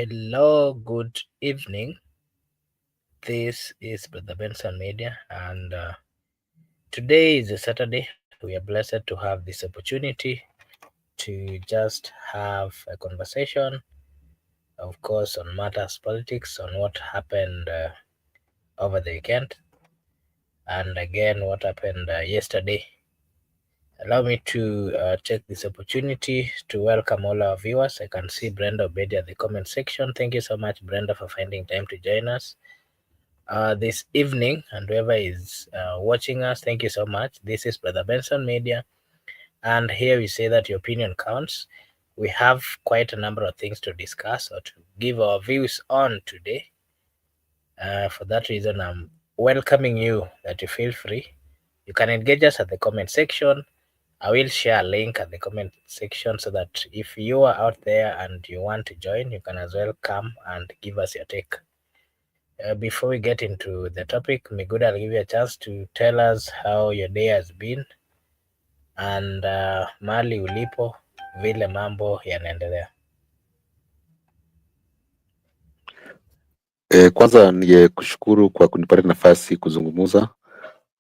Hello, good evening. This is Brother Benson Media, and today is a Saturday. We are blessed to have this opportunity to just have a conversation, of course, on matters politics, on what happened over the weekend, and again what happened yesterday. Allow me to take this opportunity to welcome all our viewers. I can see Brenda Obedi at the comment section. Thank you so much, Brenda, for finding time to join us this evening, and whoever is watching us, thank you so much. This is Brother Benson Media, and here we say that your opinion counts. We have quite a number of things to discuss or to give our views on today. For that reason, I'm welcoming you that you feel free. You can engage us at the comment section. I will share a link at the comment section so that if you are out there and you want to join, you can as well come and give us your take. Before we get into the topic, Miguda, I'll give you a chance to tell us how your day has been and mali ulipo, vile mambo yanaendelea. Kwanza kushukuru kwa kunipatia nafasi kuzungumza.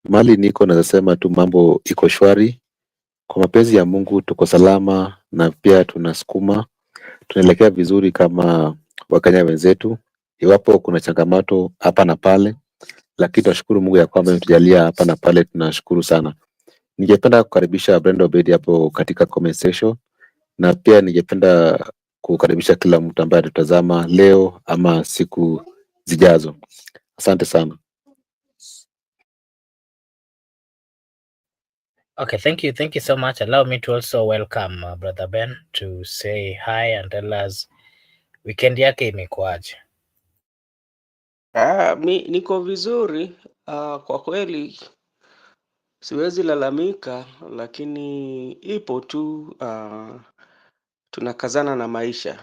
Mali niko naweza sema tu mambo iko shwari. Kwa mapenzi ya Mungu tuko salama na pia tunasukuma. Tunaelekea vizuri kama Wakenya wenzetu. Iwapo kuna changamoto hapa na pale, lakini tunashukuru Mungu ya kwamba ametujalia hapa na pale, tunashukuru sana. Ningependa kukaribisha Brenda Obedi hapo katika comment section, na pia ningependa kukaribisha kila mtu ambaye anatazama leo ama siku zijazo. Asante sana. Okay, thank you so much. Allow me to also welcome Brother Ben to say hi and tell us weekend yake imekuwaje. Mi niko vizuri. Kwa kweli siwezi lalamika, lakini ipo tu, tunakazana na maisha.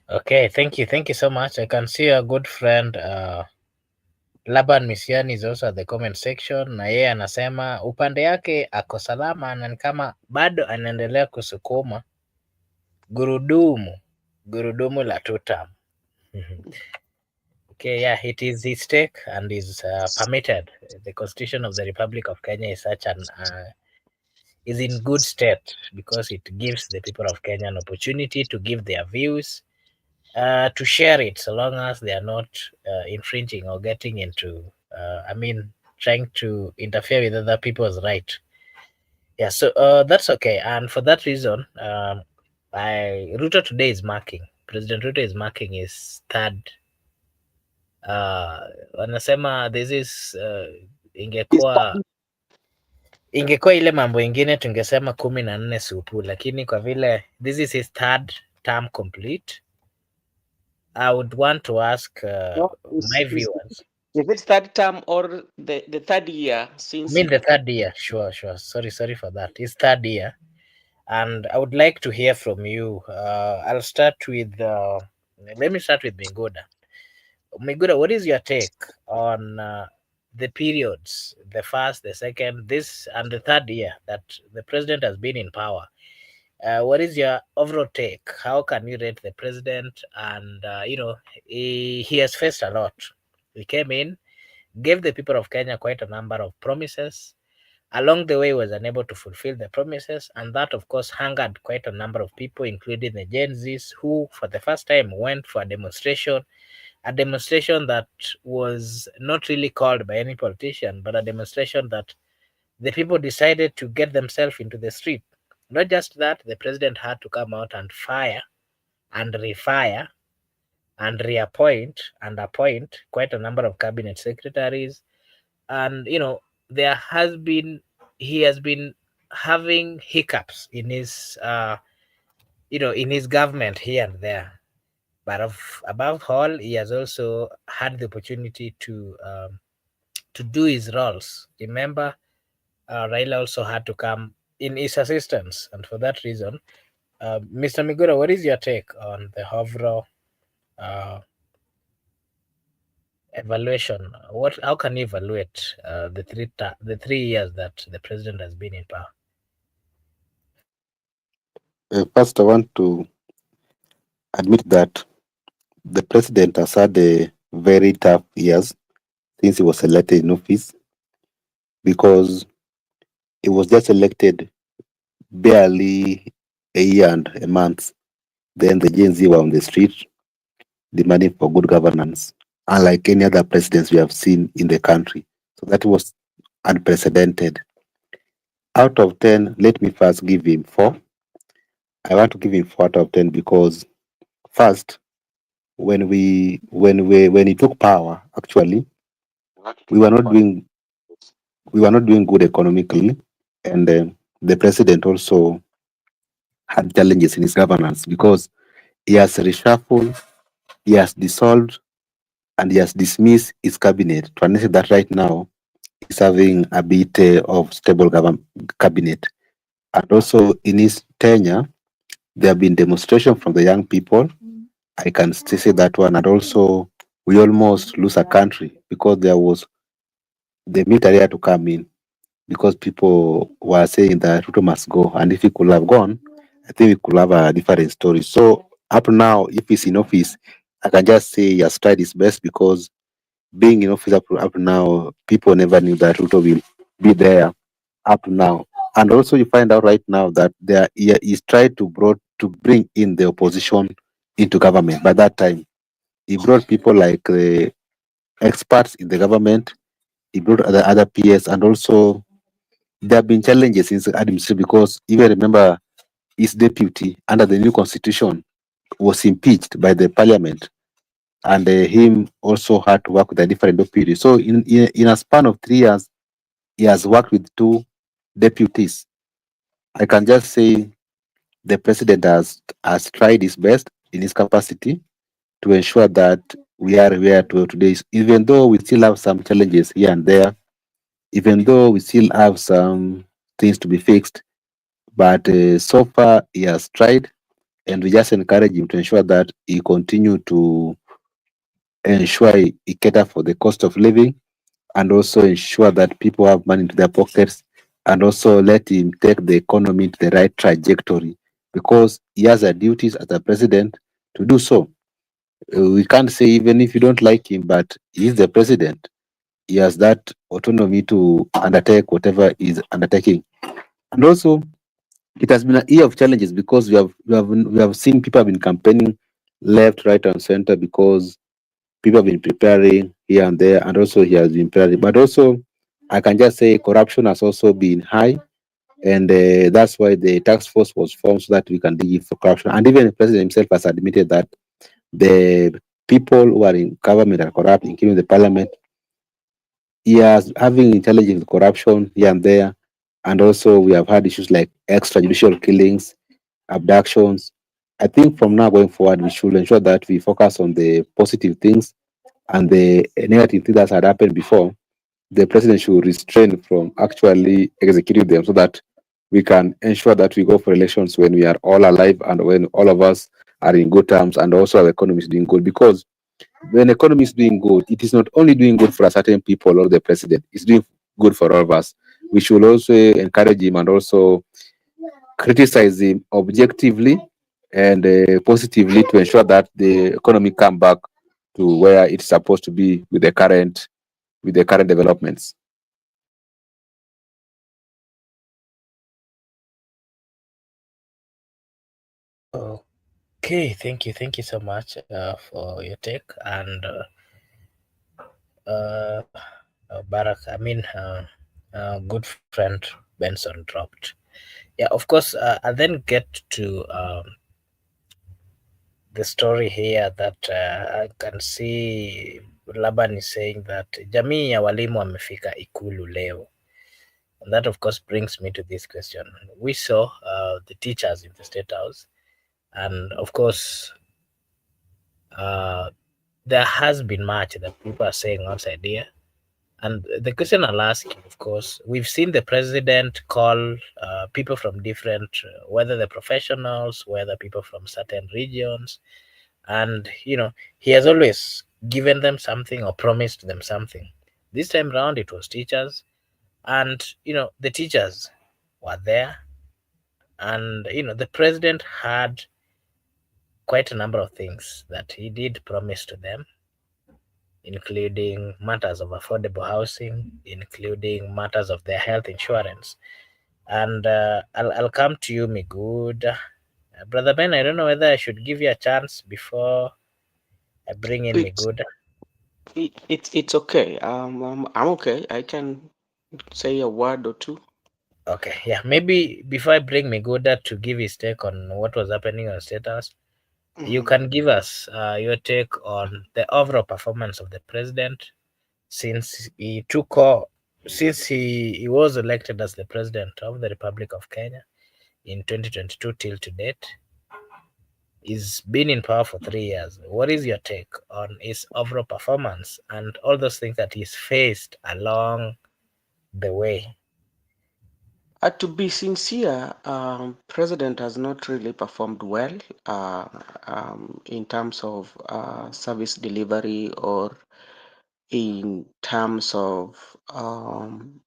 Okay, thank you so much. I can see a good friend Laban Misiani is also at the comment section, na yeye anasema upande yake ako salama na ni kama bado anaendelea kusukuma gurudumu la tutam. Okay, yeah, it is his take and is permitted. The Constitution of the Republic of Kenya is such an is in good state because it gives the people of Kenya an opportunity to give their views, to share it, so long as they are not infringing or getting into, trying to interfere with other people's right. Yeah, so that's okay. And for that reason, Ruto today is marking, President Ruto is marking his third wanasema this is ingekuwa ile mambo ingine tungesema 14 supu, lakini kwa vile this is his third term complete, I would want to ask my viewers. Is it third term or the third year since? I mean the third year, sure. Sorry for that. It's third year, and I would like to hear from you. I'll start with. Let me start with Mingoda. Migura, what is your take on the periods, the first, the second, this, and the third year that the president has been in power? What is your overall take? How can you rate the president? And, he has faced a lot. He came in, gave the people of Kenya quite a number of promises. Along the way, was unable to fulfill the promises, and that, of course, angered quite a number of people, including the Gen Zs, who, for the first time, went for a demonstration that was not really called by any politician, but a demonstration that the people decided to get themselves into the street. Not just that, the president had to come out and fire and refire and reappoint and appoint quite a number of cabinet secretaries. And, he has been having hiccups in his, in his government here and there. But above all, he has also had the opportunity to do his roles. Remember, Raila also had to come in his assistance, and for that reason, Mr. Migura, what is your take on the overall evaluation? How can you evaluate the 3 years that the president has been in power? First, I want to admit that the president has had a very tough years since he was elected in office because he was just elected barely a year and a month. Then the Gen Z were on the street demanding for good governance, unlike any other presidents we have seen in the country. So that was unprecedented. Out of 10, let me first give him 4. I want to give him 4 out of 10 because first, when he took power, actually, we were not doing we were not doing good economically, and the president also had challenges in his governance because he has reshuffled, he has dissolved, and he has dismissed his cabinet to understand that right now he's having a bit of stable cabinet. And also in his tenure, there have been demonstration from the young people. I can still say that one. And also, we almost lose a country because there was the military had to come in because people were saying that Ruto must go. And if he could have gone, I think we could have a different story. So up now, if he's in office, I can just say he has tried his best because being in office up to now, people never knew that Ruto will be there up to now. And also, you find out right now that there he is tried to bring in the opposition into government. By that time, he brought people like the experts in the government. He brought other PS, and also there have been challenges in the administration because even remember his deputy under the new constitution was impeached by the parliament, and him also had to work with a different deputy. So in a span of 3 years, he has worked with 2 deputies. I can just say the president has tried his best in his capacity to ensure that we are where to today. Even though we still have some challenges here and there, even though we still have some things to be fixed, but so far he has tried, and we just encourage him to ensure that he continue to ensure he cater for the cost of living and also ensure that people have money into their pockets and also let him take the economy to the right trajectory because he has a duties as a president to do so. We can't say even if you don't like him, but he is the president. He has that autonomy to undertake whatever is undertaking. And also, it has been a year of challenges because we have seen people have been campaigning left, right, and center because people have been preparing here and there, and also he has been preparing. But also, I can just say corruption has also been high, and that's why the task force was formed so that we can dig for corruption. And even the president himself has admitted that the people who are in government are corrupt, including the parliament. He is having challenges with corruption here and there, and also we have had issues like extrajudicial killings, abductions. I think from now going forward, we should ensure that we focus on the positive things and the negative things that had happened before. The president should restrain from actually executing them so that we can ensure that we go for elections when we are all alive and when all of us are in good terms and also our economy is doing good. Because when economy is doing good, it is not only doing good for a certain people or the president, it's doing good for all of us. We should also encourage him and also criticize him objectively and positively to ensure that the economy come back to where it's supposed to be with the current developments. Okay, thank you so much for your take and Barak. I mean, good friend Benson dropped. Yeah, of course. I then get to the story here that I can see Laban is saying that jamii ya walimu wamefika ikulu leo. And that of course brings me to this question. We saw the teachers in the State House, and of course, uh, there has been much that people are saying outside here. And the question I'll ask you, of course, we've seen the president call people from different, whether the professionals, whether people from certain regions, and he has always given them something or promised them something. This time round, it was teachers, and the teachers were there, And the president had quite a number of things that he did promise to them, including matters of affordable housing, including matters of their health insurance. And I'll come to you, Migud. Brother Ben, I don't know whether I should give you a chance before I bring in It's Migud. it's okay. I'm okay. I can say a word or two. Okay, yeah, maybe before I bring Miguda to give his take on what was happening on status, you Mhm. can give us your take on the overall performance of the president since he was elected as the president of the Republic of Kenya in 2022 till to date. He's been in power for 3 years. What is your take on his overall performance and all those things that he's faced along the way? To be sincere, President has not really performed well uh, in terms of service delivery or in terms of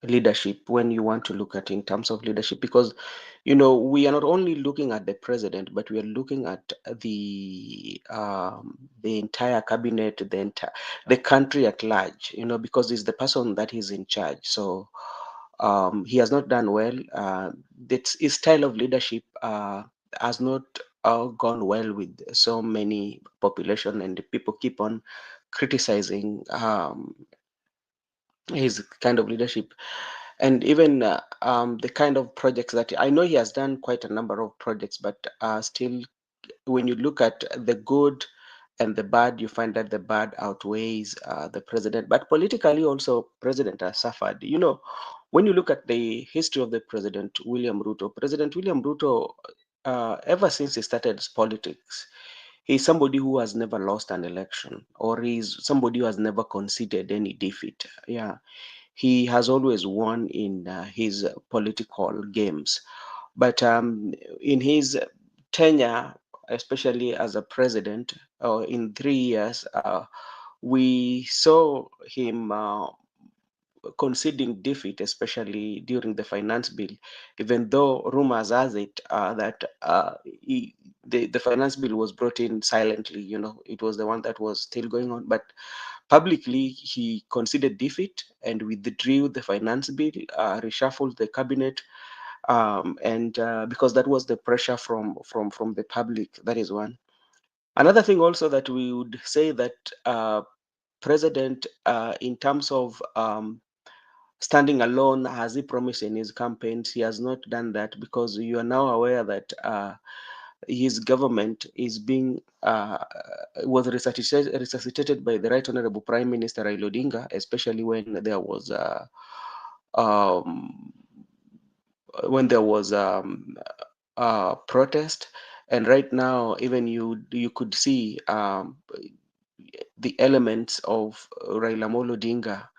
leadership when you want to look at in terms of leadership, because we are not only looking at the president, but we are looking at the entire cabinet, the country at large, because he's the person that is in charge. So he has not done well. His style of leadership has not gone well with so many population, and the people keep on criticizing his kind of leadership, and even the kind of projects that I know he has done quite a number of projects, but still, when you look at the good and the bad, you find that the bad outweighs the president. But politically, also, president has suffered. When you look at the history of the President William Ruto, ever since he started his politics, he's somebody who has never lost an election, or he's somebody who has never conceded any defeat. Yeah, he has always won in his political games. But in his tenure, especially as a president, in 3 years, we saw him conceding defeat, especially during the finance bill, even though rumors has it that the finance bill was brought in silently. It was the one that was still going on, but publicly he conceded defeat and withdrew the finance bill, reshuffled the cabinet, and because that was the pressure from the public. That is one. Another thing also that we would say that president, in terms of standing alone, has he promised in his campaigns? He has not done that, because you are now aware that his government is being was resuscitated by the Right Honorable Prime Minister Raila Odinga, especially um, when there was protest, and right now even you could see the elements of Raila Amolo Odinga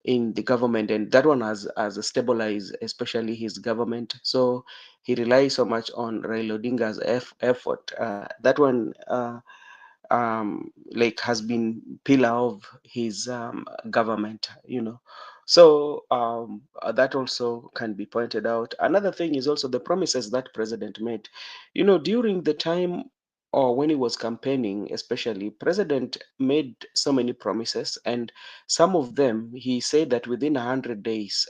in the government, and that one has stabilized, especially his government. So he relies so much on Raila Odinga's effort. That one like has been pillar of his government. So that also can be pointed out. Another thing is also the promises that president made. During the time or when he was campaigning, especially, president made so many promises, and some of them he said that within 100 days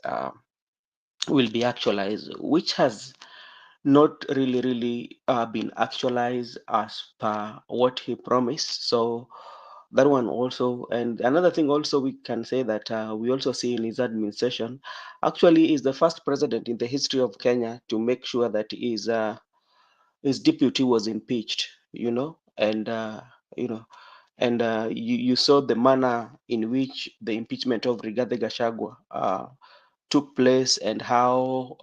will be actualized, which has not really been actualized as per what he promised. So that one also. And another thing also, we can say that we also see in his administration, actually is the first president in the history of Kenya to make sure that his deputy was impeached, and you know you saw the manner in which the impeachment of Rigathi Gachagua took place, and how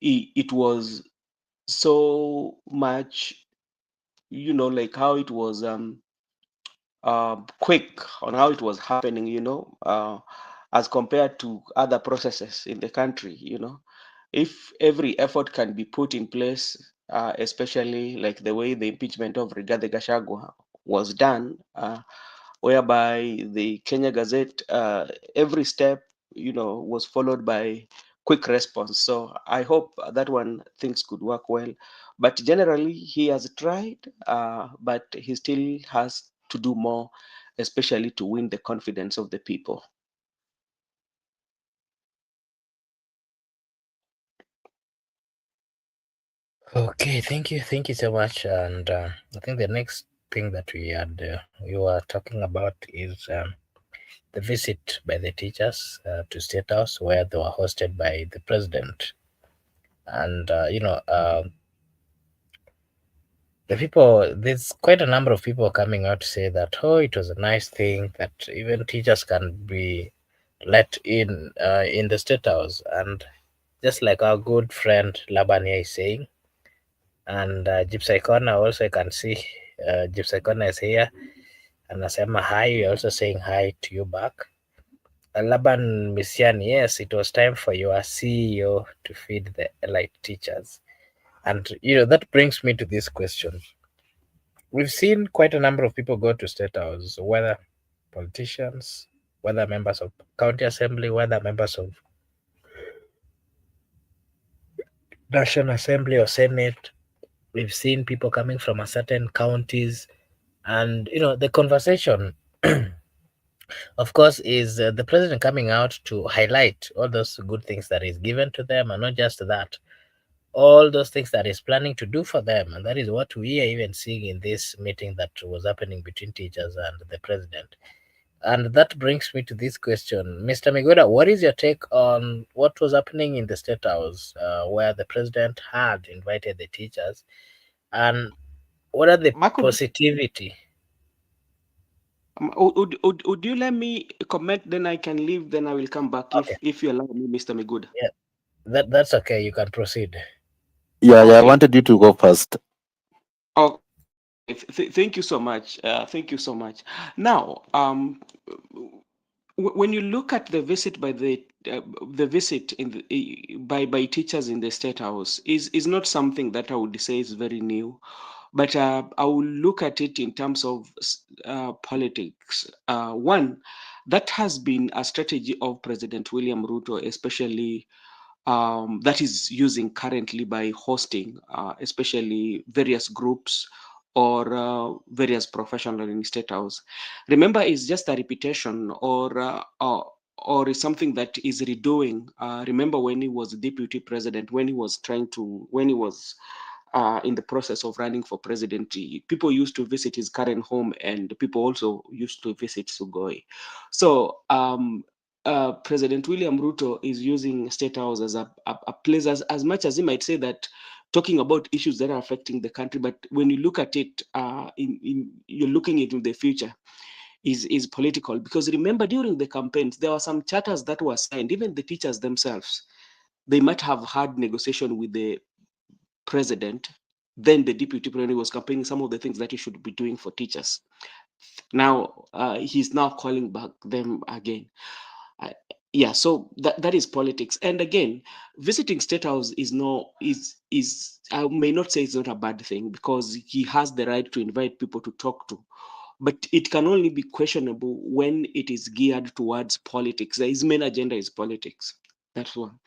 it was so much, like how it was quick on how it was happening, as compared to other processes in the country. If every effort can be put in place, especially like the way the impeachment of Rigathi Gachagua was done, whereby the Kenya Gazette, every step, was followed by quick response. So I hope that one things could work well. But generally, he has tried, but he still has to do more, especially to win the confidence of the people. Okay, thank you so much. And I think the next thing that we were talking about is the visit by the teachers to State House, where they were hosted by the president. And the people, there's quite a number of people coming out to say that, oh, it was a nice thing that even teachers can be let in the State House. And just like our good friend Laban here is saying, and Gypsy Corner also, I can see Gypsy Corner is here, and Nasema hi, you're also saying hi to you back. Laban Misiani, yes, it was time for your CEO to feed the elite teachers. And that brings me to this question. We've seen quite a number of people go to State House, whether politicians, whether members of county assembly, whether members of national assembly or senate. We've seen people coming from a certain counties, and the conversation, of course, is the president coming out to highlight all those good things that is given to them, and not just that, all those things that is planning to do for them. And that is what we are even seeing in this meeting that was happening between teachers and the president. And that brings me to this question, Mr. Migoda. What is your take on what was happening in the State House, where the president had invited the teachers, and what are the Mark, positivity? would you let me comment? Then I can leave. Then I will come back Okay, if you allow me, Mr. Miguda. yeah, that's okay. You can proceed. Yeah, I Okay. wanted you to go first. Oh, thank you so much. Thank you so much. Now, when you look at the visit by the visit in by teachers in the State House is not something that I would say is very new, but I will look at it in terms of politics. One, that has been a strategy of President William Ruto, especially that is using currently by hosting, especially various groups or various professionals in State House. Remember, it's just a repetition or is something that is redoing. Remember when he was deputy president, when he was when he was in the process of running for president, people used to visit his current home and people also used to visit Sugoi. So President William Ruto is using State House as a place, as much as he might say that talking about issues that are affecting the country, but when you look at it, you're looking into the future, is political. Because remember, during the campaigns, there were some charters that were signed, even the teachers themselves. They might have had negotiation with the president, then the deputy president was campaigning some of the things that he should be doing for teachers. Now he's now calling back them again. Uh, yeah, so that is politics. And again, visiting State House is no is I may not say it's not a bad thing, because he has the right to invite people to talk to, but it can only be questionable when it is geared towards politics. His main agenda is politics. That's one.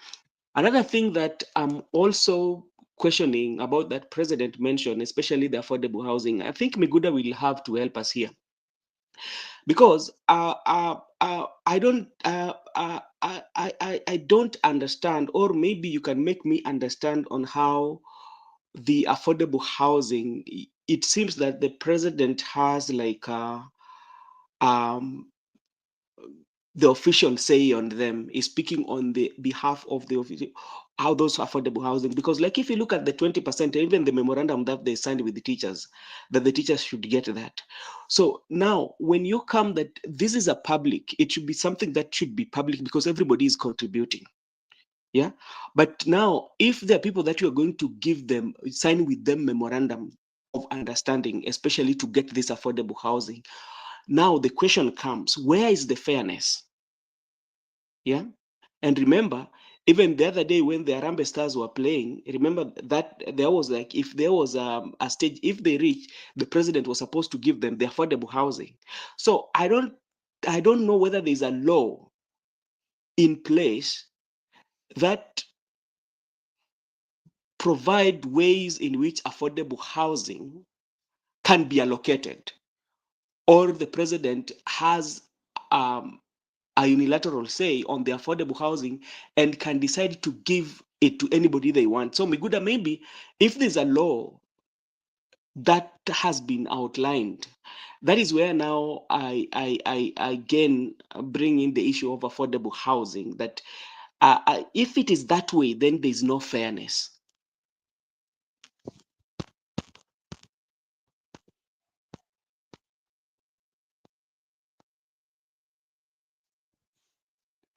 Another thing that I'm also questioning about that president mentioned, especially the affordable housing, I think Miguda will have to help us here, because I don't I don't understand, or maybe you can make me understand on how the affordable housing. It seems that the president has like um the official say on them, is speaking on the behalf of the official, how those affordable housing. Because like if you look at the 20%, even the memorandum that they signed with the teachers, that the teachers should get that. So now when you come that this is a public, it should be something that should be public, because everybody is contributing. Yeah. But now if there are people that you are going to give them, sign with them memorandum of understanding, especially to get this affordable housing, now the question comes, where is the fairness? Yeah. And remember, even the other day when the Arambe Stars were playing, remember that there was like, if there was a stage, if they reach, the president was supposed to give them the affordable housing. So I don't know whether there's a law in place that provide ways in which affordable housing can be allocated, or the president has a unilateral say on the affordable housing and can decide to give it to anybody they want. So, Miguda, maybe if there's a law that has been outlined, that is where now I again bring in the issue of affordable housing. That if it is that way, then there's no fairness.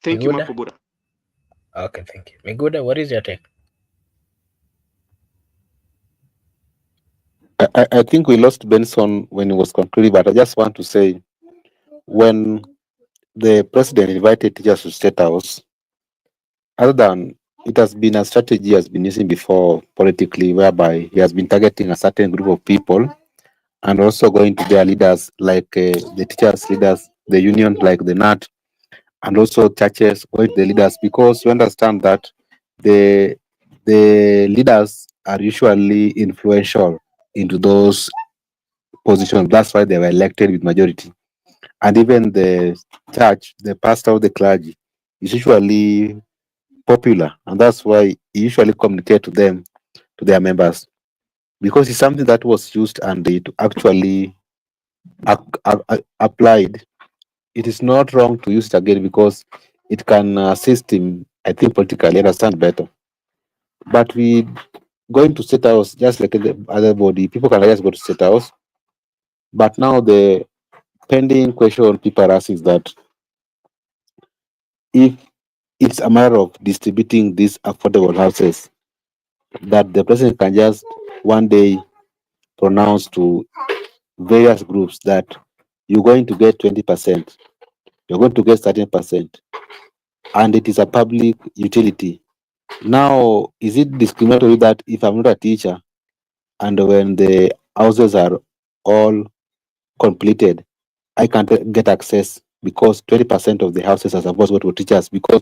Thank you, Miguda? Makobura. Okay, thank you. Miguda, what is your take? I think we lost Benson when he was concluding, but I just want to say when the president invited teachers to State House, other than it has been a strategy he has been using before politically, whereby he has been targeting a certain group of people and also going to their leaders, like the teachers' leaders, the union, like the NAT, and also churches, going to the leaders, because we understand that the leaders are usually influential into those positions. That's why they were elected with majority. And even the church, the pastor of the clergy, is usually popular, and that's why he usually communicate to them, to their members, because it's something that was used and it actually applied. It is not wrong to use it again because it can assist him, I think, politically understand better. But we going to State House just like the other body. People can just go to State House. But now the pending question people are asking is that if it's a matter of distributing these affordable houses, that the president can just one day pronounce to various groups that you're going to get 20%, you're going to get 13%, and it is a public utility. Now, is it discriminatory that if I'm not a teacher and when the houses are all completed, I can't get access because 20% of the houses are supposed to go to teachers? Because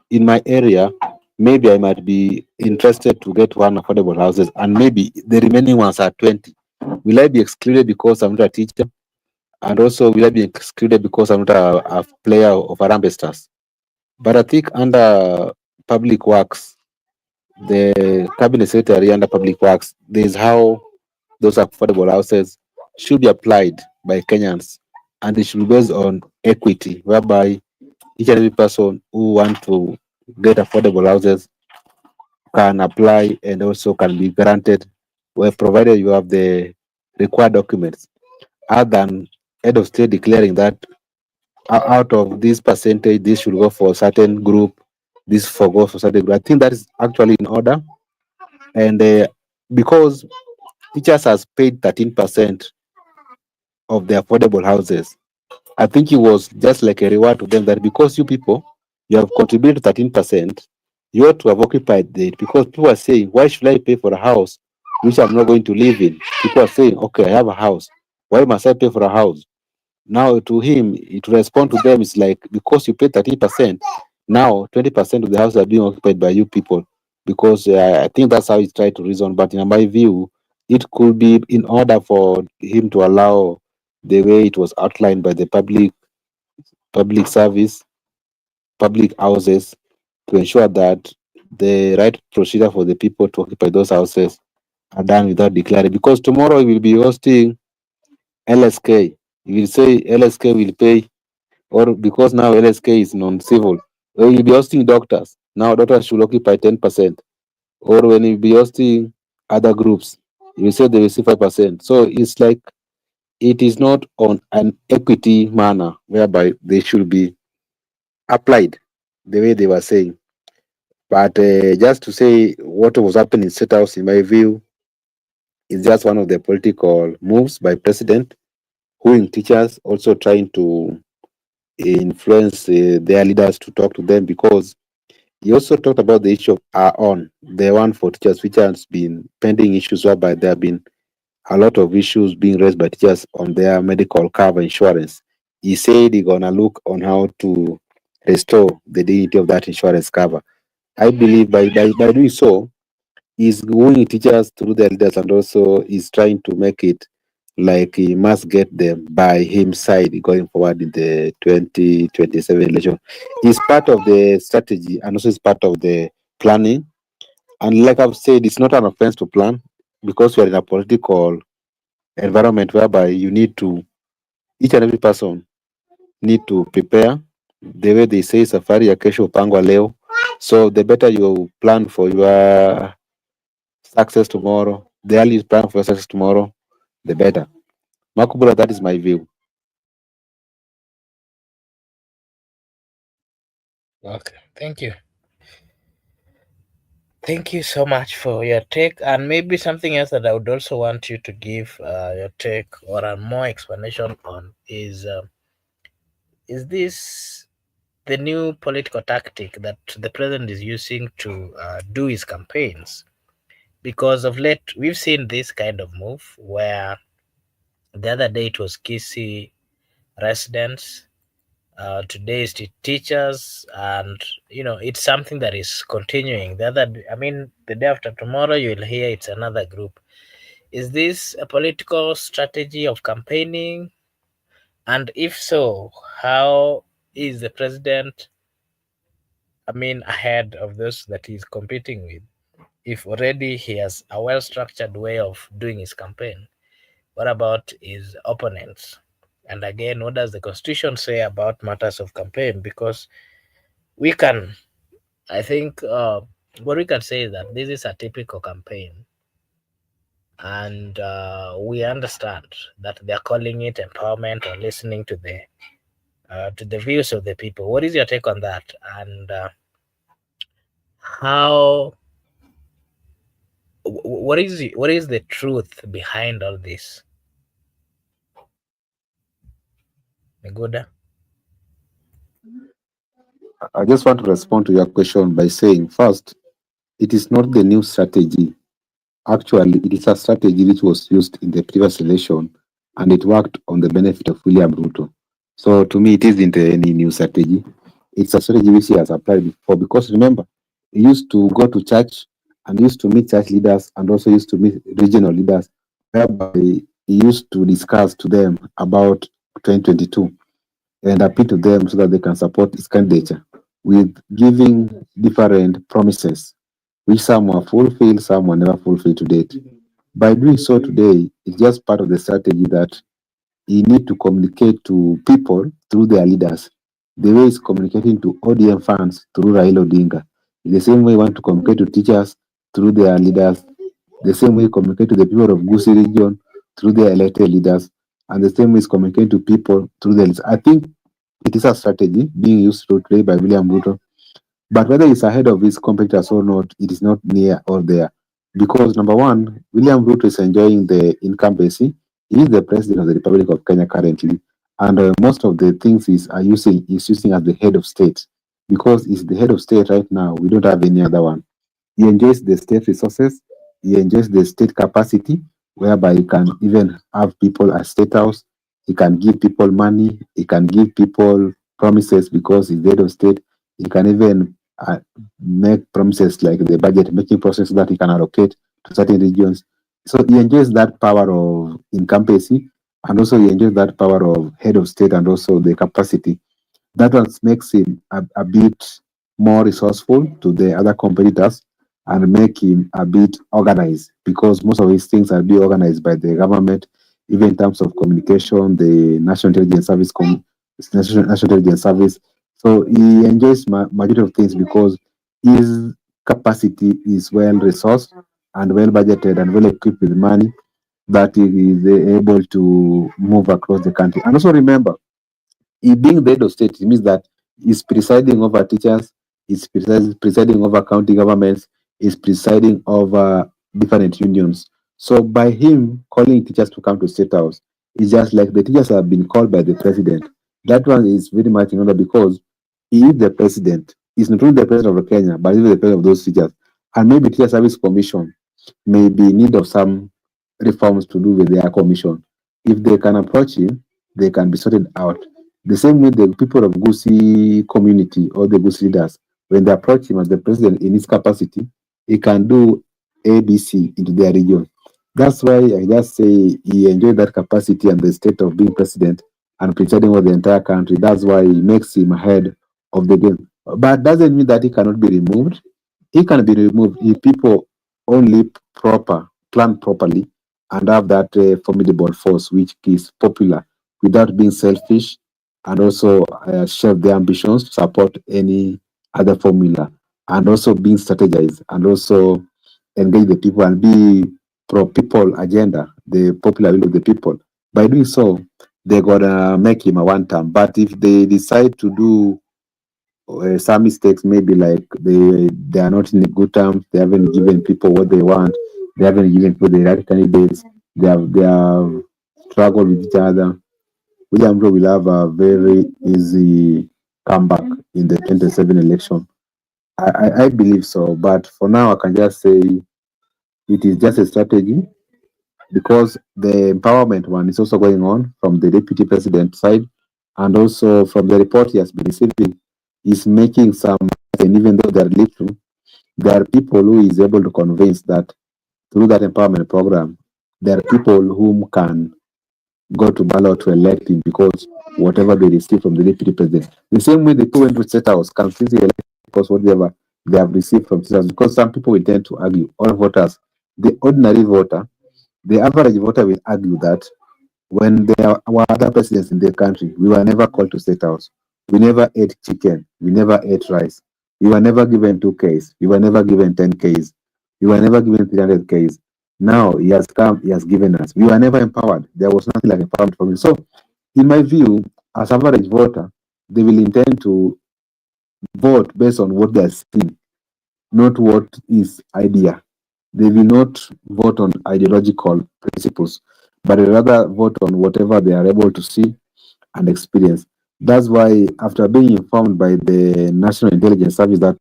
in my area, maybe I might be interested to get one affordable houses, and maybe the remaining ones are 20. Will I be excluded because I'm not a teacher? And also, will I be excluded because I'm not a player of Arambe Stars? But I think under public works, the cabinet secretary under public works, there's how those affordable houses should be applied by Kenyans, and it should be based on equity, whereby each and every person who want to get affordable houses can apply and also can be granted, well, provided you have the required documents. Other than head of state declaring that out of this percentage, this should go for a certain group, this for go for certain group. I think that is actually in order, and because teachers has paid 13% of the affordable houses, I think it was just like a reward to them that because you people, you have contributed 13%, you ought to have occupied it, because people are saying, why should I pay for a house which I'm not going to live in? People are saying, okay, I have a house. Why must I pay for a house? Now to him, to respond to them is like, because you pay 30%, now 20% of the houses are being occupied by you people. Because I think that's how he tried to reason. But in my view, it could be in order for him to allow the way it was outlined by the public service, public houses, to ensure that the right procedure for the people to occupy those houses are done without declaring. Because tomorrow we will be hosting LSK. You will say LSK will pay, or because now LSK is non-civil, or you'll be hosting doctors. Now doctors should occupy 10%. Or when you be hosting other groups, you will say they will see 5%. So it's like it is not on an equity manner whereby they should be applied the way they were saying. But just to say what was happening in State House, in my view, is just one of the political moves by president, wooing teachers, also trying to influence their leaders to talk to them, because he also talked about the issue of our own, the one for teachers, which has been pending issues whereby there have been a lot of issues being raised by teachers on their medical cover insurance. He said he's gonna look on how to restore the dignity of that insurance cover. I believe by doing so, he's wooing teachers through their leaders and also is trying to make it like he must get them by his side going forward in the 2027 election. It's part of the strategy and also it's part of the planning. And like I've said, it's not an offense to plan because we are in a political environment whereby you need to, each and every person need to prepare. The way they say safari ya kesho upangwa leo. So the better you plan for your success tomorrow, the earlier you plan for your success tomorrow, the better. Makubula, that is my view. Okay, thank you. Thank you so much for your take, and maybe something else that I would also want you to give your take or a more explanation on is this the new political tactic that the president is using to do his campaigns? Because of late, we've seen this kind of move where the other day it was Kisii residents, today is the teachers, and it's something that is continuing. I mean, the day after tomorrow, you'll hear it's another group. Is this a political strategy of campaigning? And if so, how is the president, I mean, ahead of those that he's competing with? If already he has a well structured way of doing his campaign, what about his opponents? And again, what does the constitution say about matters of campaign? Because we can, I think, what we can say is that this is a typical campaign, and we understand that they're calling it empowerment or listening to the views of the people. What is your take on that? And how what is the truth behind all this, Meguda? I just want to respond to your question by saying first, it is not the new strategy. Actually, it is a strategy which was used in the previous election and it worked on the benefit of William Ruto. So to me, it isn't any new strategy. It's a strategy which he has applied before because remember, he used to go to church and used to meet church leaders and also used to meet regional leaders, whereby he used to discuss to them about 2022 and appeal to them so that they can support his candidature with giving different promises, which some were fulfilled, some were never fulfilled to date. By doing so today, it's just part of the strategy that he need to communicate to people through their leaders. The way he's communicating to ODM fans through Raila Odinga. The same way he want to communicate to teachers through their leaders. The same way he communicate to the people of Gusii region through their elected leaders. And the same way he's communicating to people through their leaders. I think it is a strategy being used today by William Ruto, but whether he's ahead of his competitors or not, it is not near or there. Because number one, William Ruto is enjoying the incumbency. He is the president of the Republic of Kenya currently, and most of the things is using as the head of state. Because he's the head of state right now, we don't have any other one. He enjoys the state resources. He enjoys the state capacity, whereby he can even have people at state house. He can give people money. He can give people promises because he's the head of state. He can even make promises like the budget making process that he can allocate to certain regions. So he enjoys that power of incumbency, and also he enjoys that power of head of state and also the capacity. That one makes him a bit more resourceful to the other competitors and make him a bit organized because most of his things are being organized by the government, even in terms of communication, the National Intelligence Service, National Intelligence Service. So he enjoys majority of things because his capacity is well resourced and well budgeted and well equipped with money that he is able to move across the country. And also remember, he being the head of state, it means that he's presiding over teachers, he's presiding over county governments, he's presiding over different unions. So by him calling teachers to come to state house, it's just like the teachers have been called by the president. That one is very much in order because he is the president. He's not only the president of Kenya, but he's the president of those teachers. And maybe Teacher Service Commission may be in need of some reforms to do with their commission. If they can approach him, they can be sorted out. The same way the people of Gusii community or the Gusii leaders when they approach him as the president in his capacity, he can do ABC into their region. That's why I just say he enjoyed that capacity and the state of being president and presiding over the entire country. That's why it makes him ahead of the game. But doesn't mean that he cannot be removed. He can be removed if people only plan properly, and have that formidable force which is popular without being selfish, and also share their ambitions to support any other formula, and also being strategized, and also engage the people and be pro people agenda, the popular will of the people. By doing so, they're gonna make him a one term. But if they decide to do some mistakes, maybe like they are not in the good terms, they haven't given people what they want, they haven't given people the right candidates, they have struggled with each other. William Ruto will have a very easy comeback in the 27 election. I believe so, but for now I can just say it is just a strategy, because the empowerment one is also going on from the deputy president side, and also from the report he has been receiving, is making some, and even though they're little, there are people who is able to convince that through that empowerment program, there are people whom can go to ballot to elect him, because whatever they receive from the deputy president, the same way the people went to state house can still elect because whatever they have received from state house. Because some people will tend to argue, all voters, the ordinary voter, the average voter will argue that when there were other presidents in the country, we were never called to state house. We never ate chicken. We never ate rice. We were never given 2Ks. We were never given 10Ks. We were never given 300Ks. Now he has come, he has given us. We were never empowered. There was nothing like empowerment for me. So, in my view, as average voter, they will intend to vote based on what they are seeing, not what is idea. They will not vote on ideological principles, but rather vote on whatever they are able to see and experience. That's why, after being informed by the National Intelligence Service that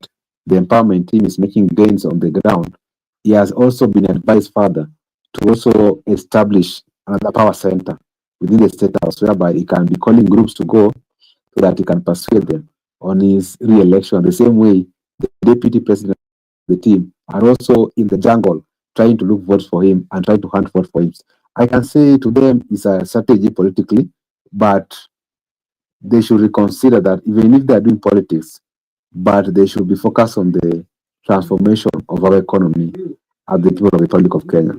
the empowerment team is making gains on the ground, he has also been advised further to also establish another power center within the state house, whereby he can be calling groups to go so that he can persuade them on his re-election. The same way the deputy president of the team are also in the jungle trying to look votes for him and trying to hunt votes for him. I can say to them it's a strategy politically, but they should reconsider that, even if they are doing politics, but they should be focused on the transformation of our economy as the people of the Republic of Kenya.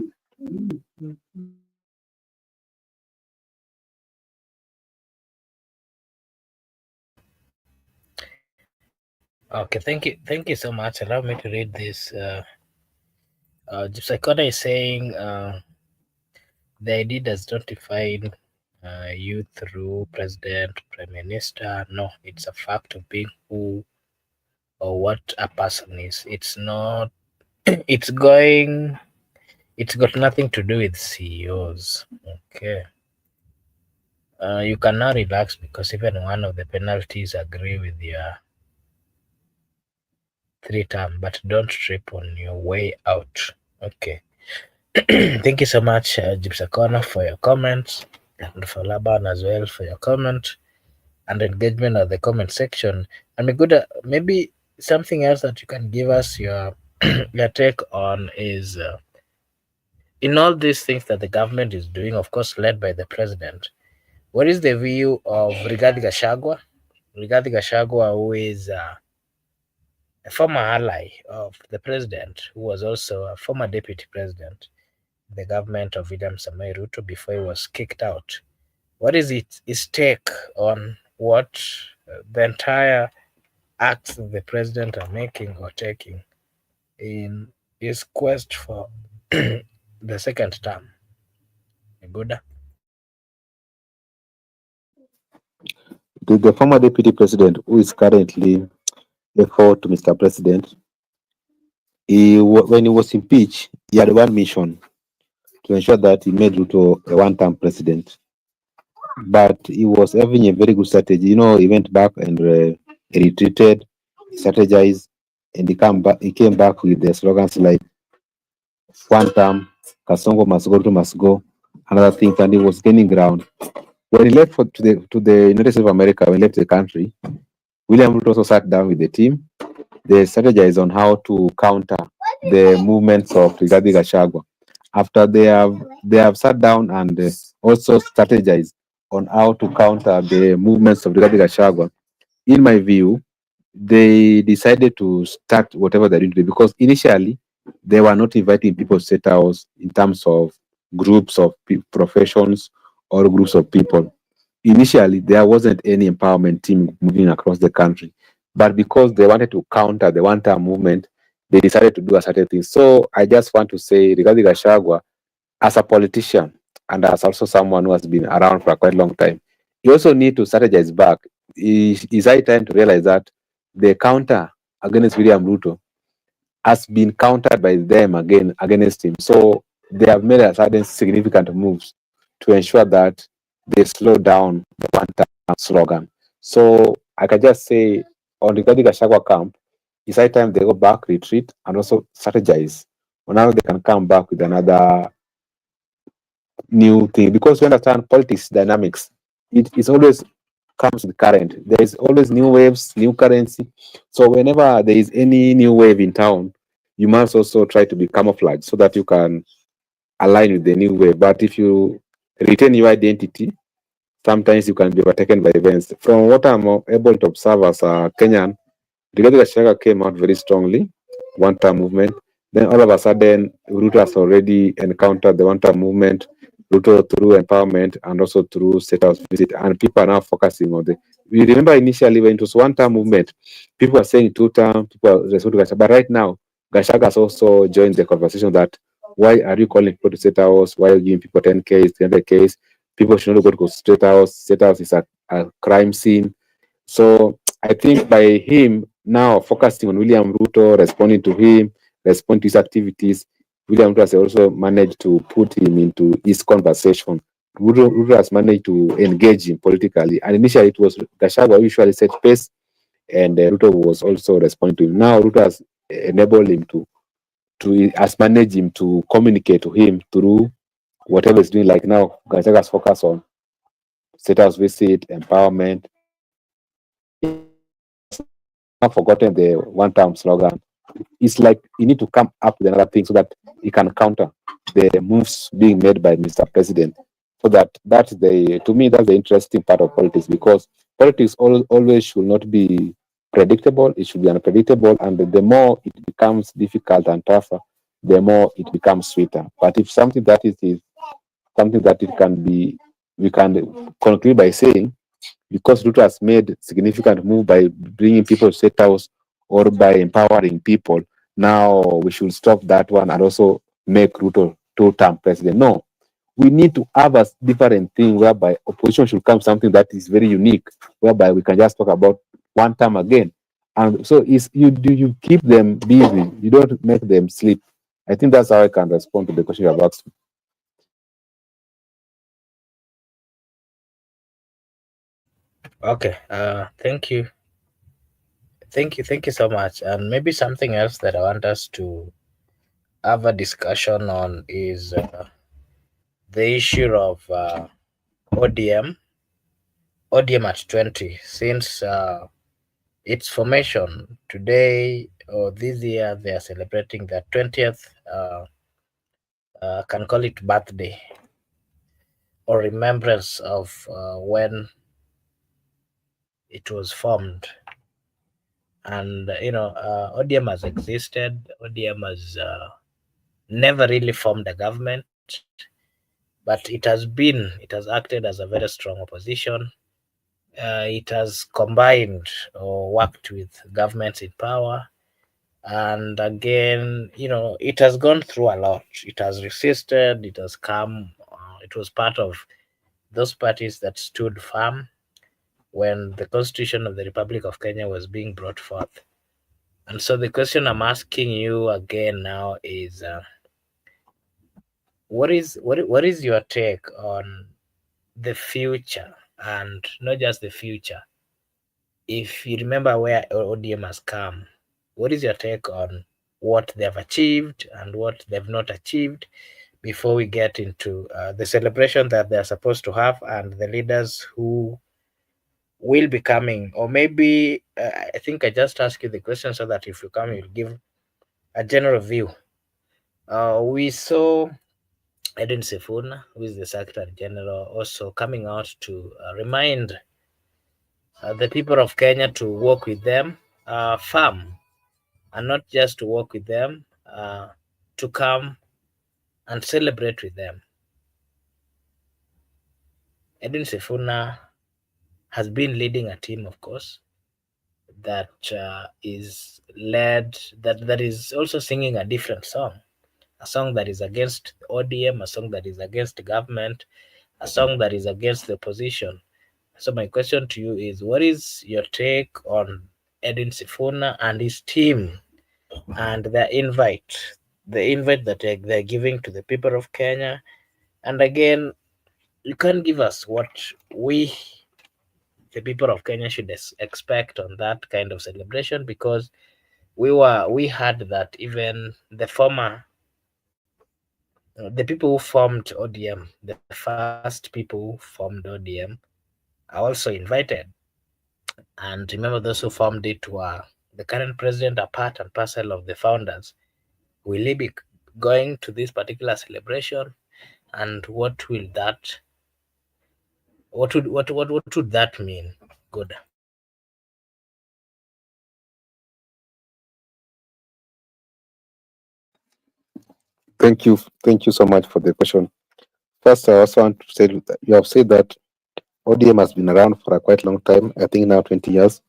Okay, thank you so much. Allow me to read this. Jipsakona is saying the idea does not define you through president, prime minister. No, it's a fact of being who or what a person is. It's not. It's going. It's got nothing to do with CEOs. Okay. You can now relax because even one of the penalties agree with your 3 term, but don't trip on your way out. Okay. Thank you so much, Gypsakona, for your comments, and for Laban as well for your comment and engagement at the comment section. And maybe something else that you can give us your your take on is in all these things that the government is doing, of course, led by the president. What is the view of Rigathi Gachagua? Rigathi Gachagua, who is a former ally of the president, who was also a former deputy president in the government of William Samoei Ruto before he was kicked out. What is his take on what the entire acts the president are making or taking in his quest for the second term? Good. The former deputy president, who is currently a foe to Mr. President, when he was impeached, he had one mission to ensure that he made Ruto a one-term president. But he was having a very good strategy. He went back and retreated, strategized, and he came back with the slogans like one term, Kasongo must go, Ruto must go, and other things, and he was gaining ground. When he left to the United States of America, when he left the country, William Ruto also sat down with the team they strategize on how to counter the movements of Rigathi Gachagua. After they have sat down and also strategized on how to counter the movements of Rigathi Gachagua, in my view, they decided to start whatever they're doing today, because initially they were not inviting people to state house in terms of groups of professions or groups of people. Initially, there wasn't any empowerment team moving across the country, but because they wanted to counter the one-term movement, they decided to do a certain thing. So I just want to say, regarding Gachagua, as a politician and as also someone who has been around for a quite long time, you also need to strategize back. Is high time to realize that the counter against William Ruto has been countered by them again against him. So they have made a certain significant moves to ensure that they slow down the one-time slogan. So I can just say on the Gachagua camp, it's high time they go back, retreat, and also strategize on how they can come back with another new thing, because we understand politics dynamics. It's always comes with current. There is always new waves, new currency. So whenever there is any new wave in town, you must also try to be camouflaged so that you can align with the new wave. But if you retain your identity, sometimes you can be overtaken by events. From what I'm able to observe as a Kenyan, Rigathi Gachagua came out very strongly, one-term movement. Then all of a sudden, Ruto has already encountered the one-term movement, Ruto through empowerment and also through state house visit. And people are now focusing on the. We remember initially when it was one-term movement, people were saying two-term, people were responding to Gachagua. But right now, Gachagua has also joined the conversation that why are you calling people to state house? Why are you giving people 10Ks, 300Ks? People should not go to state house. State house is a crime scene. So I think by him now focusing on William Ruto, responding to him, responding to his activities, William Ruto has also managed to put him into his conversation. Ruto has managed to engage him politically. And initially it was Gachagua who usually set pace, and Ruto was also responding to him. Now Ruto has enabled him has managed him to communicate to him through whatever he's doing. Like now, Gachagua has focused on state house visit, empowerment. Not forgotten the one-time slogan. It's like you need to come up with another thing so that you can counter the moves being made by Mr. President. So that's the, to me, that's the interesting part of politics, because politics always should not be predictable. It should be unpredictable, and the more it becomes difficult and tougher, the more it becomes sweeter. But if something that is something that it can be, we can conclude by saying, because Ruto has made significant move by bringing people to state house or by empowering people, now we should stop that one and also make Ruto two-term president. No, we need to have a different thing whereby opposition should come something that is very unique, whereby we can just talk about one term again. And so is you keep them busy, you don't make them sleep. I think that's how I can respond to the question you have asked. Okay. Thank you so much. And maybe something else that I want us to have a discussion on is the issue of ODM, ODM at 20, since its formation today or this year, they are celebrating their 20th, can call it birthday or remembrance of when it was formed. And ODM has existed. ODM has never really formed a government, but it has acted as a very strong opposition. It has combined or worked with governments in power. And again, it has gone through a lot. It has resisted, it has come, it was part of those parties that stood firm when the Constitution of the Republic of Kenya was being brought forth. And so the question I'm asking you again now is, what is your take on the future, and not just the future? If you remember where ODM has come, what is your take on what they have achieved and what they've not achieved before we get into the celebration that they're supposed to have and the leaders who will be coming, or maybe I think I just ask you the question so that if you come, you'll give a general view. We saw Edwin Sifuna, who is the Secretary General, also coming out to remind the people of Kenya to work with them firm, and not just to work with them, to come and celebrate with them. Edwin Sifuna has been leading a team, of course, that is led, that is also singing a different song, a song that is against ODM, a song that is against the government, a song that is against the opposition. So my question to you is, what is your take on Edwin Sifuna and his team and the invite that they're giving to the people of Kenya? And again, you can give us what we, the people of Kenya, should expect on that kind of celebration, because we heard that even the people who formed ODM, the first people who formed ODM, are also invited. And remember, those who formed it were the current president, a part and parcel of the founders. Will he be going to this particular celebration? And what would that mean? Good. Thank you so much for the question. First, I also want to say that you have said that ODM has been around for a quite long time. I think now 20 years,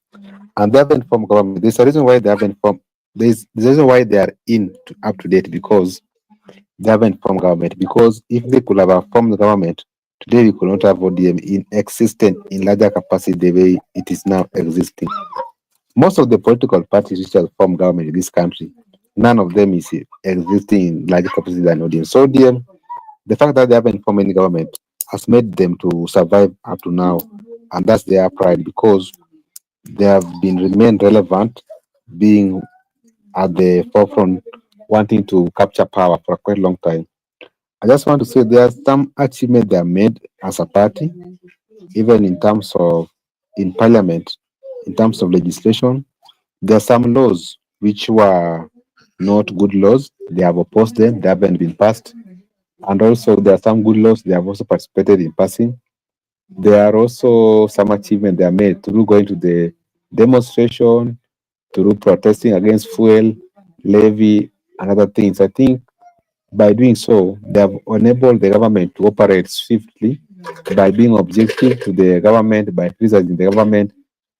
and they haven't formed government. There's a reason why they haven't formed. There's a reason why they are up to date, because they haven't formed government. Because if they could have formed the government today, we could not have ODM in existence in larger capacity the way it is now existing. Most of the political parties which have formed government in this country, none of them is existing in larger capacity than ODM. So ODM, the fact that they haven't formed any government has made them to survive up to now, and that's their pride, because they have been remained relevant, being at the forefront, wanting to capture power for a quite long time. I just want to say there are some achievements they have made as a party, even in terms of in parliament, in terms of legislation. There are some laws which were not good laws. They have opposed them. They haven't been passed. And also there are some good laws they have also participated in passing. There are also some achievements they are made through going to the demonstration, through protesting against fuel, levy, and other things. I think by doing so, they have enabled the government to operate swiftly by being objective to the government, by criticizing the government,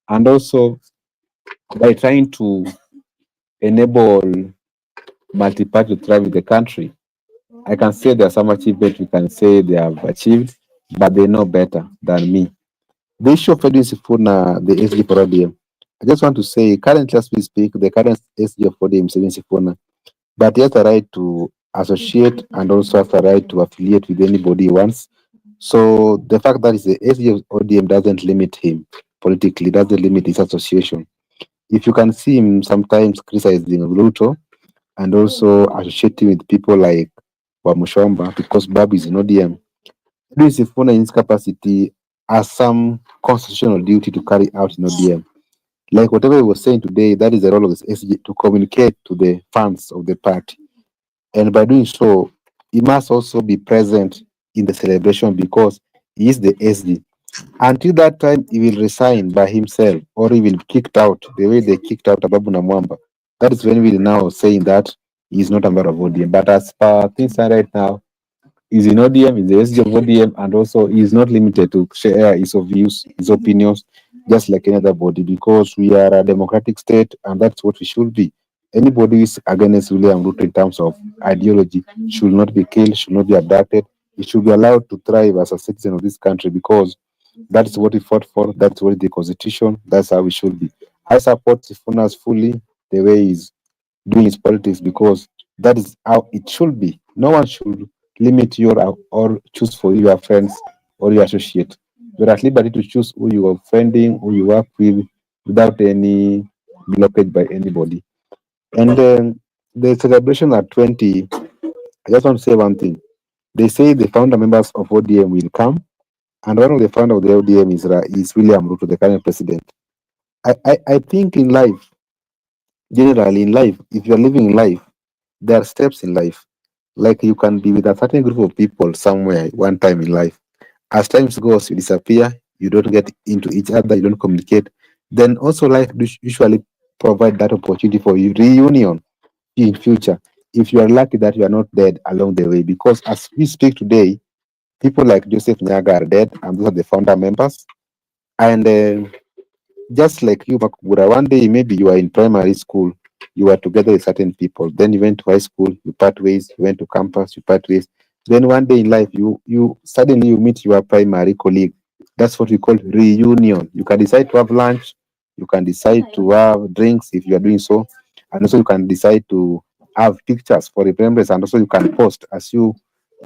and also by trying to enable multi-party to thrive in the country. I can say there are some achievements we can say they have achieved, but they know better than me. The issue of Edwin Sifuna, the SG for ODM, I just want to say, currently as we speak, the current SG of ODM is Edwin Sifuna, but he has the right to associate and also has the right to affiliate with anybody he wants. So the fact that he's the SG of ODM doesn't limit him politically, doesn't limit his association. If you can see him sometimes criticizing Ruto and also associating with people like Wamushomba because Babu is in ODM, Edwin Sifuna in his capacity has some constitutional duty to carry out in ODM. Like whatever he was saying today, that is the role of the SG to communicate to the fans of the party. And by doing so, he must also be present in the celebration because he is the SD. Until that time, he will resign by himself or he will be kicked out the way they kicked out Ababu Namwamba. That is when we are now saying that he is not a member of ODM. But as per things are right now, he's in ODM, he's the SG of ODM, and also he is not limited to share his views, his opinions, just like any other body, because we are a democratic state and that's what we should be. Anybody who is against William Ruto in terms of ideology should not be killed, should not be abducted. He should be allowed to thrive as a citizen of this country because that's what we fought for, that's what the constitution, that's how we should be. I support Sifunas fully the way he's doing his politics because that is how it should be. No one should limit you or choose for you your friends or your associate. You're at liberty to choose who you are friending, who you work with, without any blockage by anybody. And then the celebration at 20, I just want to say one thing. They say the founder members of ODM will come, and one of the founder of the ODM is William Ruto, the current president. I think in life, generally in life, if you are living in life, there are steps in life. Like you can be with a certain group of people somewhere one time in life. As times goes, you disappear, you don't get into each other, you don't communicate. Then also life usually provide that opportunity for you reunion in future. If you are lucky that you are not dead along the way, because as we speak today, people like Joseph Nyaga are dead, and those are the founder members. And just like you, Makubura, one day maybe you are in primary school, you are together with certain people. Then you went to high school, you part ways, you went to campus, you part ways. Then one day in life, you suddenly you meet your primary colleague. That's what we call reunion. You can decide to have lunch, you can decide to have drinks if you are doing so, and also you can decide to have pictures for remembrance, and also you can post as you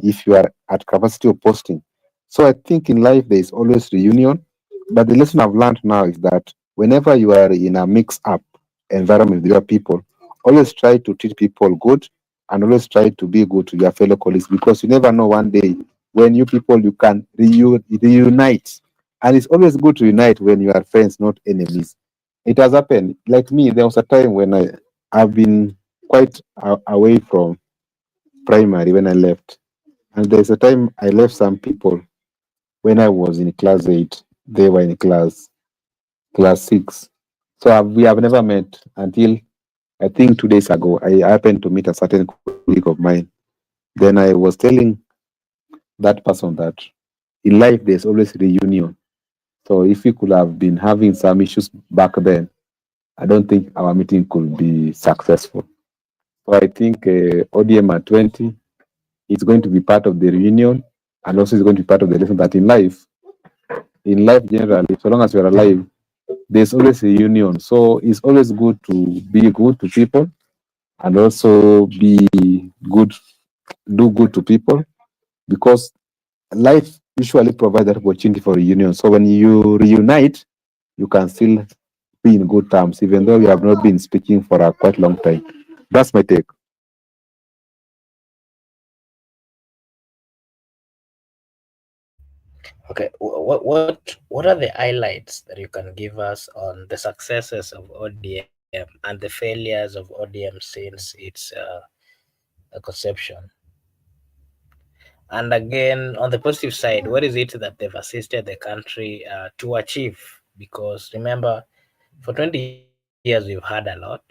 if you are at capacity of posting. So I think in life there is always reunion, but the lesson I've learned now is that whenever you are in a mix up environment with your people, always try to treat people good and always try to be good to your fellow colleagues, because you never know one day when you people you can reunite. And it's always good to unite when you are friends, not enemies. It has happened. Like me, there was a time when I've been quite away from primary when I left. And there's a time I left some people when I was in class 8. They were in class 6. So we have never met until I think 2 days ago. I happened to meet a certain colleague of mine. Then I was telling that person that in life there's always reunion. So if we could have been having some issues back then, I don't think our meeting could be successful. So I think ODM at 20 is going to be part of the reunion, and also is going to be part of the lesson that in life generally, so long as you're alive, there's always a union. So it's always good to be good to people and also be good, do good to people, because life usually provides that opportunity for reunion. So when you reunite, you can still be in good terms, even though you have not been speaking for a quite long time. That's my take. Okay, what are the highlights that you can give us on the successes of ODM and the failures of ODM since its conception? And again, on the positive side, what is it that they've assisted the country to achieve? Because remember, for 20 years we've had a lot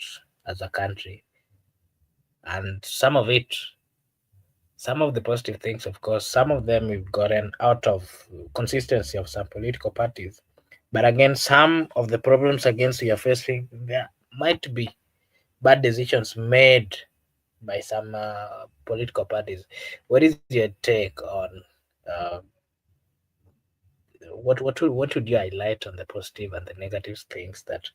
as a country, and some of the positive things, of course, some of them we've gotten out of consistency of some political parties. But again, some of the problems against we are facing, there might be bad decisions made by some political parties. What is your take on uh, what would you highlight on the positive and the negative things that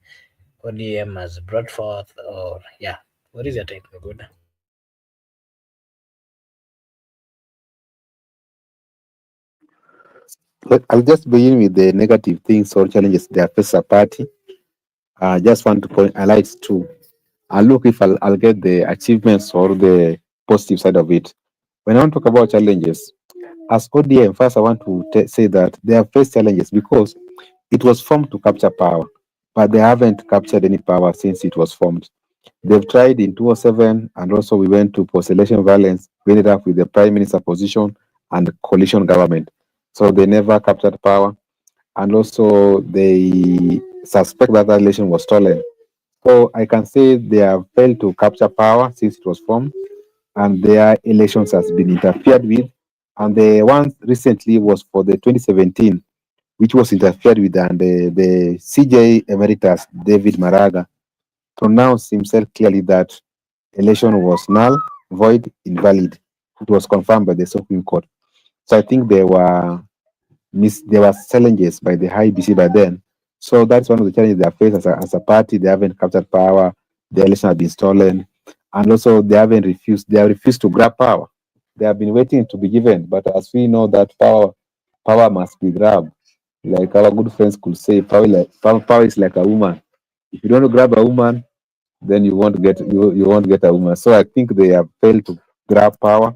ODM has brought forth? Or yeah, what is your take, good? I'll just begin with the negative things or challenges they face a party. I just want to point highlight two. I'll look if I'll get the achievements or the positive side of it. When I want to talk about challenges, as ODM, first I want to say that they have faced challenges because it was formed to capture power, but they haven't captured any power since it was formed. They've tried in 2007, and also we went to post-election violence. We ended up with the prime minister position and coalition government. So they never captured power, and also they suspect that election was stolen. So I can say they have failed to capture power since it was formed, and their elections has been interfered with. And the one recently was for the 2017, which was interfered with, and the CJ Emeritus David Maraga pronounced himself clearly that election was null, void, invalid. It was confirmed by the Supreme Court. So I think there were challenges by the high BC by then. So that's one of the challenges they have faced as a party. They haven't captured power. The election has been stolen, and also they have refused to grab power. They have been waiting to be given, but as we know that power must be grabbed. Like our good friends could say, power is like a woman. If you don't grab a woman, then you won't get a woman. So I think they have failed to grab power.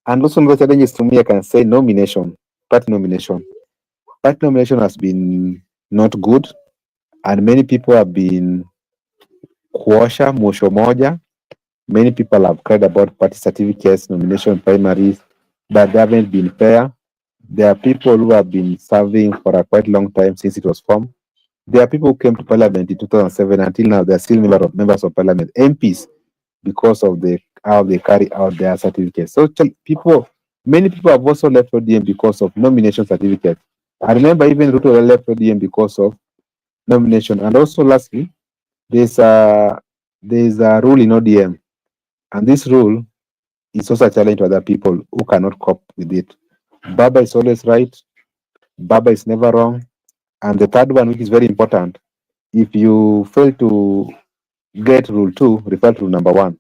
And also another challenge is to me, I can say nomination, party nomination. party nomination has been not good, and many people have been kuosha mosho moja. Many people have cried about party certificates, nomination primaries, that they haven't been fair. There are people who have been serving for a quite long time since it was formed. There are people who came to parliament in 2007 until now. They are still members of parliament, MPs, because of the how they carry out their certificates. So people, many people have also left ODM because of nomination certificates. I remember even Ruto left ODM because of nomination. And also, lastly, there's a there's a rule in ODM, and this rule is also a challenge to other people who cannot cope with it. Baba is always right. Baba is never wrong. And the third one, which is very important, if you fail to get rule 2, refer to rule number 1.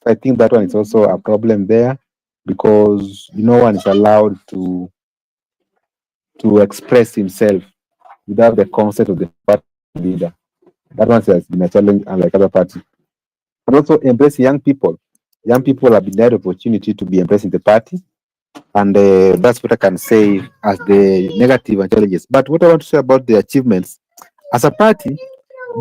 So I think that one is also a problem there, because no one is allowed to express himself without the consent of the party leader. That one has been a challenge, unlike other parties. And also embrace young people. Young people have been denied opportunity to be embraced in the party, and that's what I can say as the negative and challenges. But what I want to say about the achievements, as a party,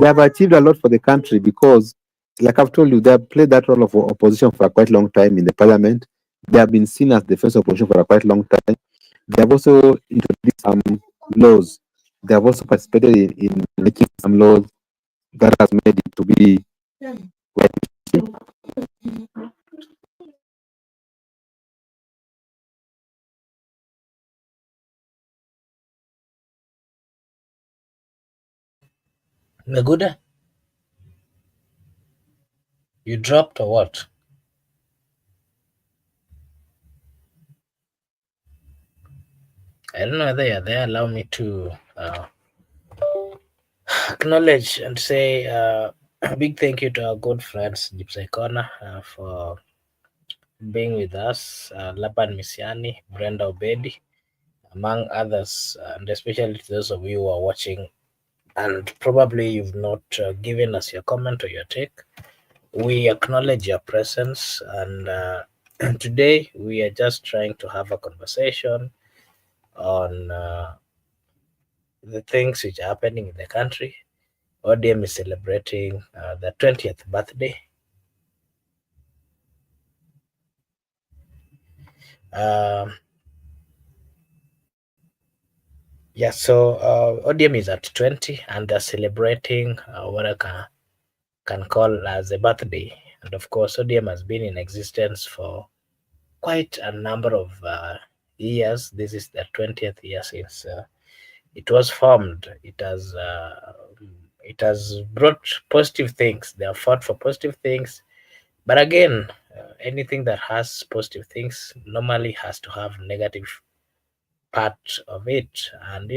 they have achieved a lot for the country, because, like I've told you, they have played that role of opposition for a quite long time in the parliament. They have been seen as the first opposition for a quite long time. They have also introduced some laws. They have also participated in making some laws that has made it to be. Meguda, you dropped or what? I don't know whether you're there. Allow me to acknowledge and say a big thank you to our good friends, Gypsy Corner, for being with us, Laban Misiani, Brenda Obedi, among others, and especially to those of you who are watching and probably you've not given us your comment or your take. We acknowledge your presence, and today we are just trying to have a conversation on the things which are happening in the country. ODM is celebrating the 20th birthday. Um, yeah, so ODM is at 20 and they're celebrating what I can call as a birthday. And of course, ODM has been in existence for quite a number of years. This is the 20th year since it was formed. It has brought positive things. They have fought for positive things, but again, anything that has positive things normally has to have negative part of it. And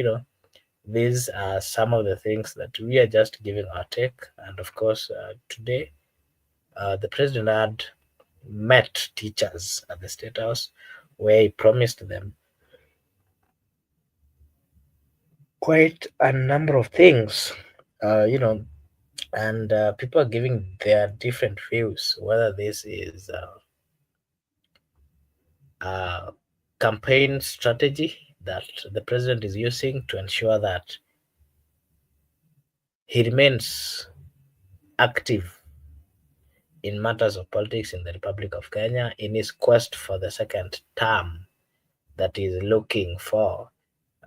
these are some of the things that we are just giving our take. And of course, today the president had met teachers at the State House where he promised them quite a number of things, and people are giving their different views, whether this is a campaign strategy that the president is using to ensure that he remains active in matters of politics in the Republic of Kenya in his quest for the second term that he's looking for.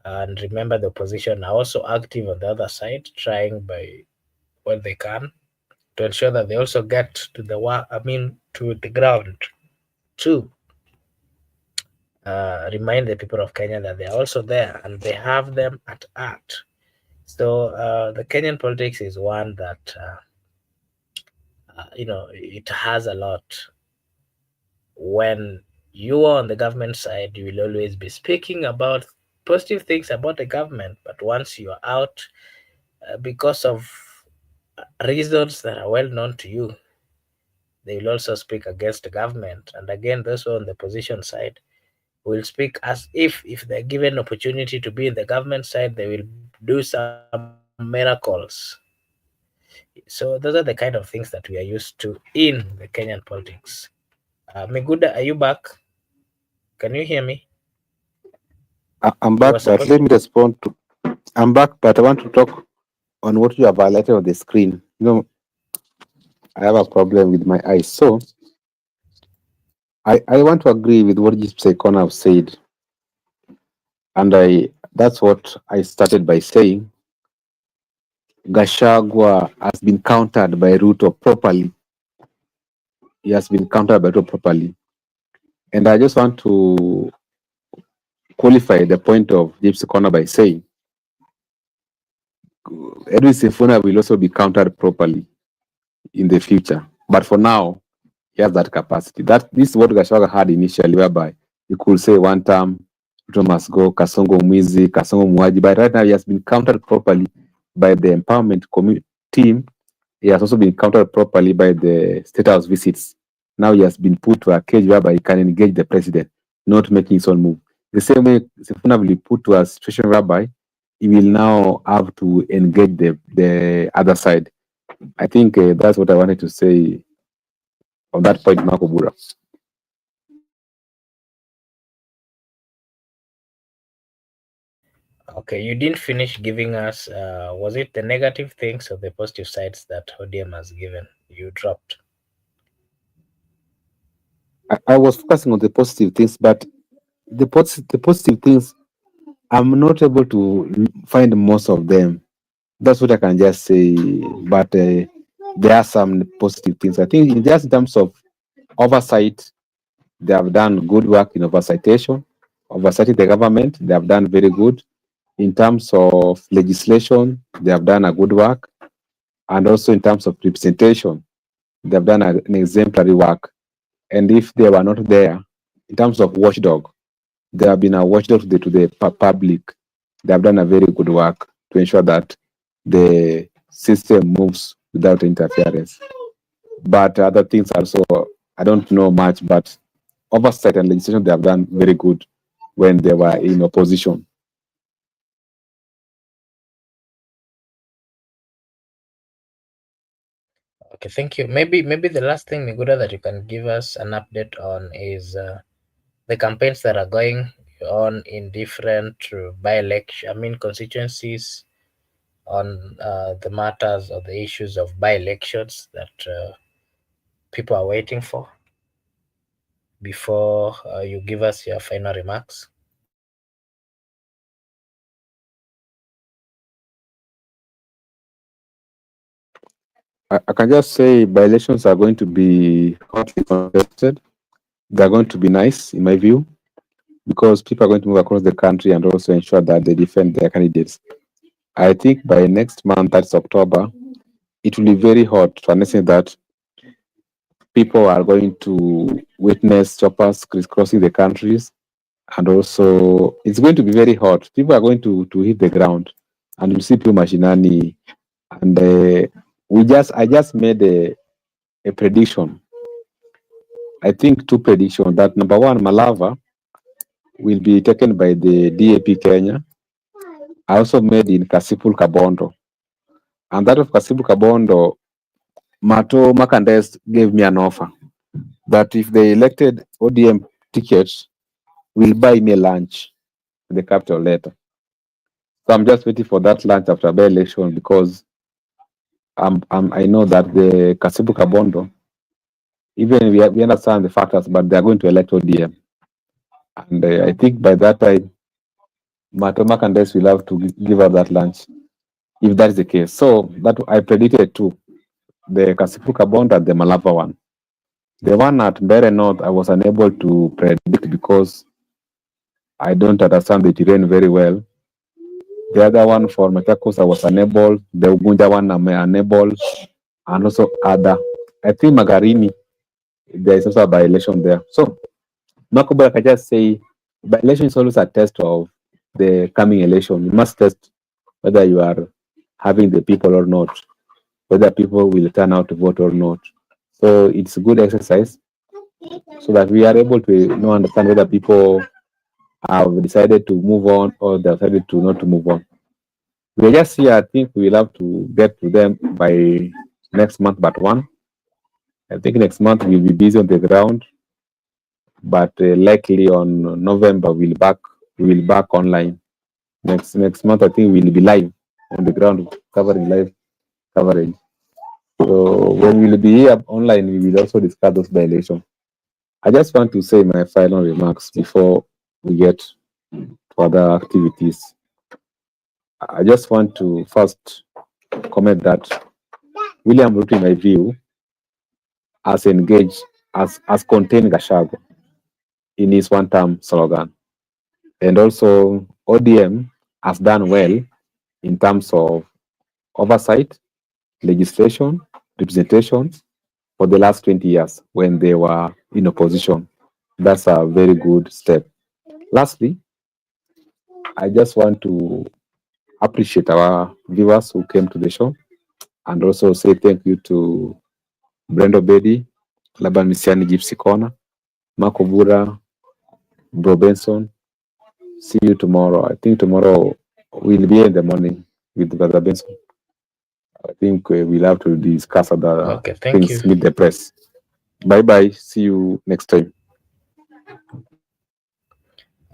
And remember, the opposition are also active on the other side, trying by what they can to ensure that they also get to to the ground to remind the people of Kenya that they are also there and they have them at heart. So the Kenyan politics is one that it has a lot. When you are on the government side, you will always be speaking about positive things about the government, but once you are out, because of reasons that are well known to you, they will also speak against the government. And again, those who are on the opposition side will speak as if they're given opportunity to be in the government side, they will do some miracles. So those are the kind of things that we are used to in the Kenyan politics. Miguda, are you back? Can you hear me? I'm You were back, but supposed let to. me respond to. I'm back, but I want to talk on what you have highlighted on the screen. I have a problem with my eyes, so I want to agree with what Gypsy Sekona have said, and that's what I started by saying. Gashagwa has been countered by Ruto properly. He has been countered by Ruto properly, and I just want to qualify the point of Gypsy Sekona by saying Edwin Sifuna will also be countered properly in the future, but for now he has that capacity. This is what Gachagua had initially, whereby you could say one term, Ruto must go, Kasongo Mwizi, Kasongo Muaji. But right now he has been countered properly by the empowerment team. He has also been countered properly by the State House visits. Now he has been put to a cage whereby he can engage the president, not making his own move. The same way Sifuna will be put to a situation whereby he will now have to engage the other side. I think that's what I wanted to say on that point, Marco Bura. Okay, you didn't finish giving us. Was it the negative things or the positive sides that ODM has given? You dropped. I was focusing on the positive things, but the positive things, I'm not able to find most of them. That's what I can just say. But there are some positive things. I think just in terms of oversight, they have done good work in oversighting the government. They have done very good. In terms of legislation, they have done a good work. And also in terms of representation, they have done an exemplary work. And if they were not there, in terms of watchdog, they have been a watchdog to the public. They have done a very good work to ensure that the system moves without interference. But other things also, I don't know much, but oversight and legislation, they have done very good when they were in opposition. Okay, thank you. Maybe the last thing, Miguda, that you can give us an update on is the campaigns that are going on in different by-election, constituencies, on the matters or the issues of by-elections that people are waiting for before you give us your final remarks. I can just say by elections are going to be hotly contested. They're going to be nice, in my view, because people are going to move across the country and also ensure that they defend their candidates. I think by next month, that's October, it will be very hot to understand that people are going to witness choppers crisscrossing the countries, and also it's going to be very hot. People are going to hit the ground, and you see people machinani. And I just made a prediction. I think two predictions. That number one, Malava will be taken by the DAP Kenya. I also made in Kasipul Kabondo, and that of Kasipul Kabondo, Mato Makandes gave me an offer that if they elected ODM tickets, will buy me a lunch in the capital later. So I'm just waiting for that lunch after by election because I know that the Kasibu Kabondo, even we understand the factors, but they are going to elect ODM. And I think by that time, Matoma Kandes will have to give up that lunch, if that is the case. So that I predicted too, the Kasipu Kabondo and the Malava one. The one at Mbere North, I was unable to predict because I don't understand the terrain very well. The other one for Machakos, I was unable. The Ugunja one, I'm unable. And also other. I think Magarini, there is also a by-election there. So, Makuba, I can just say, by-election is always a test of the coming election. You must test whether you are having the people or not, whether people will turn out to vote or not. So, it's a good exercise so that we are able to understand whether people have decided to move on or they have decided to not to move on. We are just here. I think we'll have to get to them by next month, but one. I think next month we'll be busy on the ground, but likely on November we'll we will back online. Next month, I think we will be live on the ground covering live coverage. So when we will be here online, we will also discuss those by-election. I just want to say my final remarks before we get to other activities. I just want to first comment that William Ruto, in my view, has engaged, has contained Gashago in his one-term slogan. And also, ODM has done well in terms of oversight, legislation, representation for the last 20 years when they were in opposition. That's a very good step. Lastly, I just want to appreciate our viewers who came to the show and also say thank you to Brendo Bedi, Laban Misiani, Gypsy Corner, Marco Bura, Bro Benson. See you tomorrow. I think tomorrow we'll be in the morning with Brother Benson. I think we'll have to discuss other Okay, thank you. things, meet the press. Bye bye. See you next time.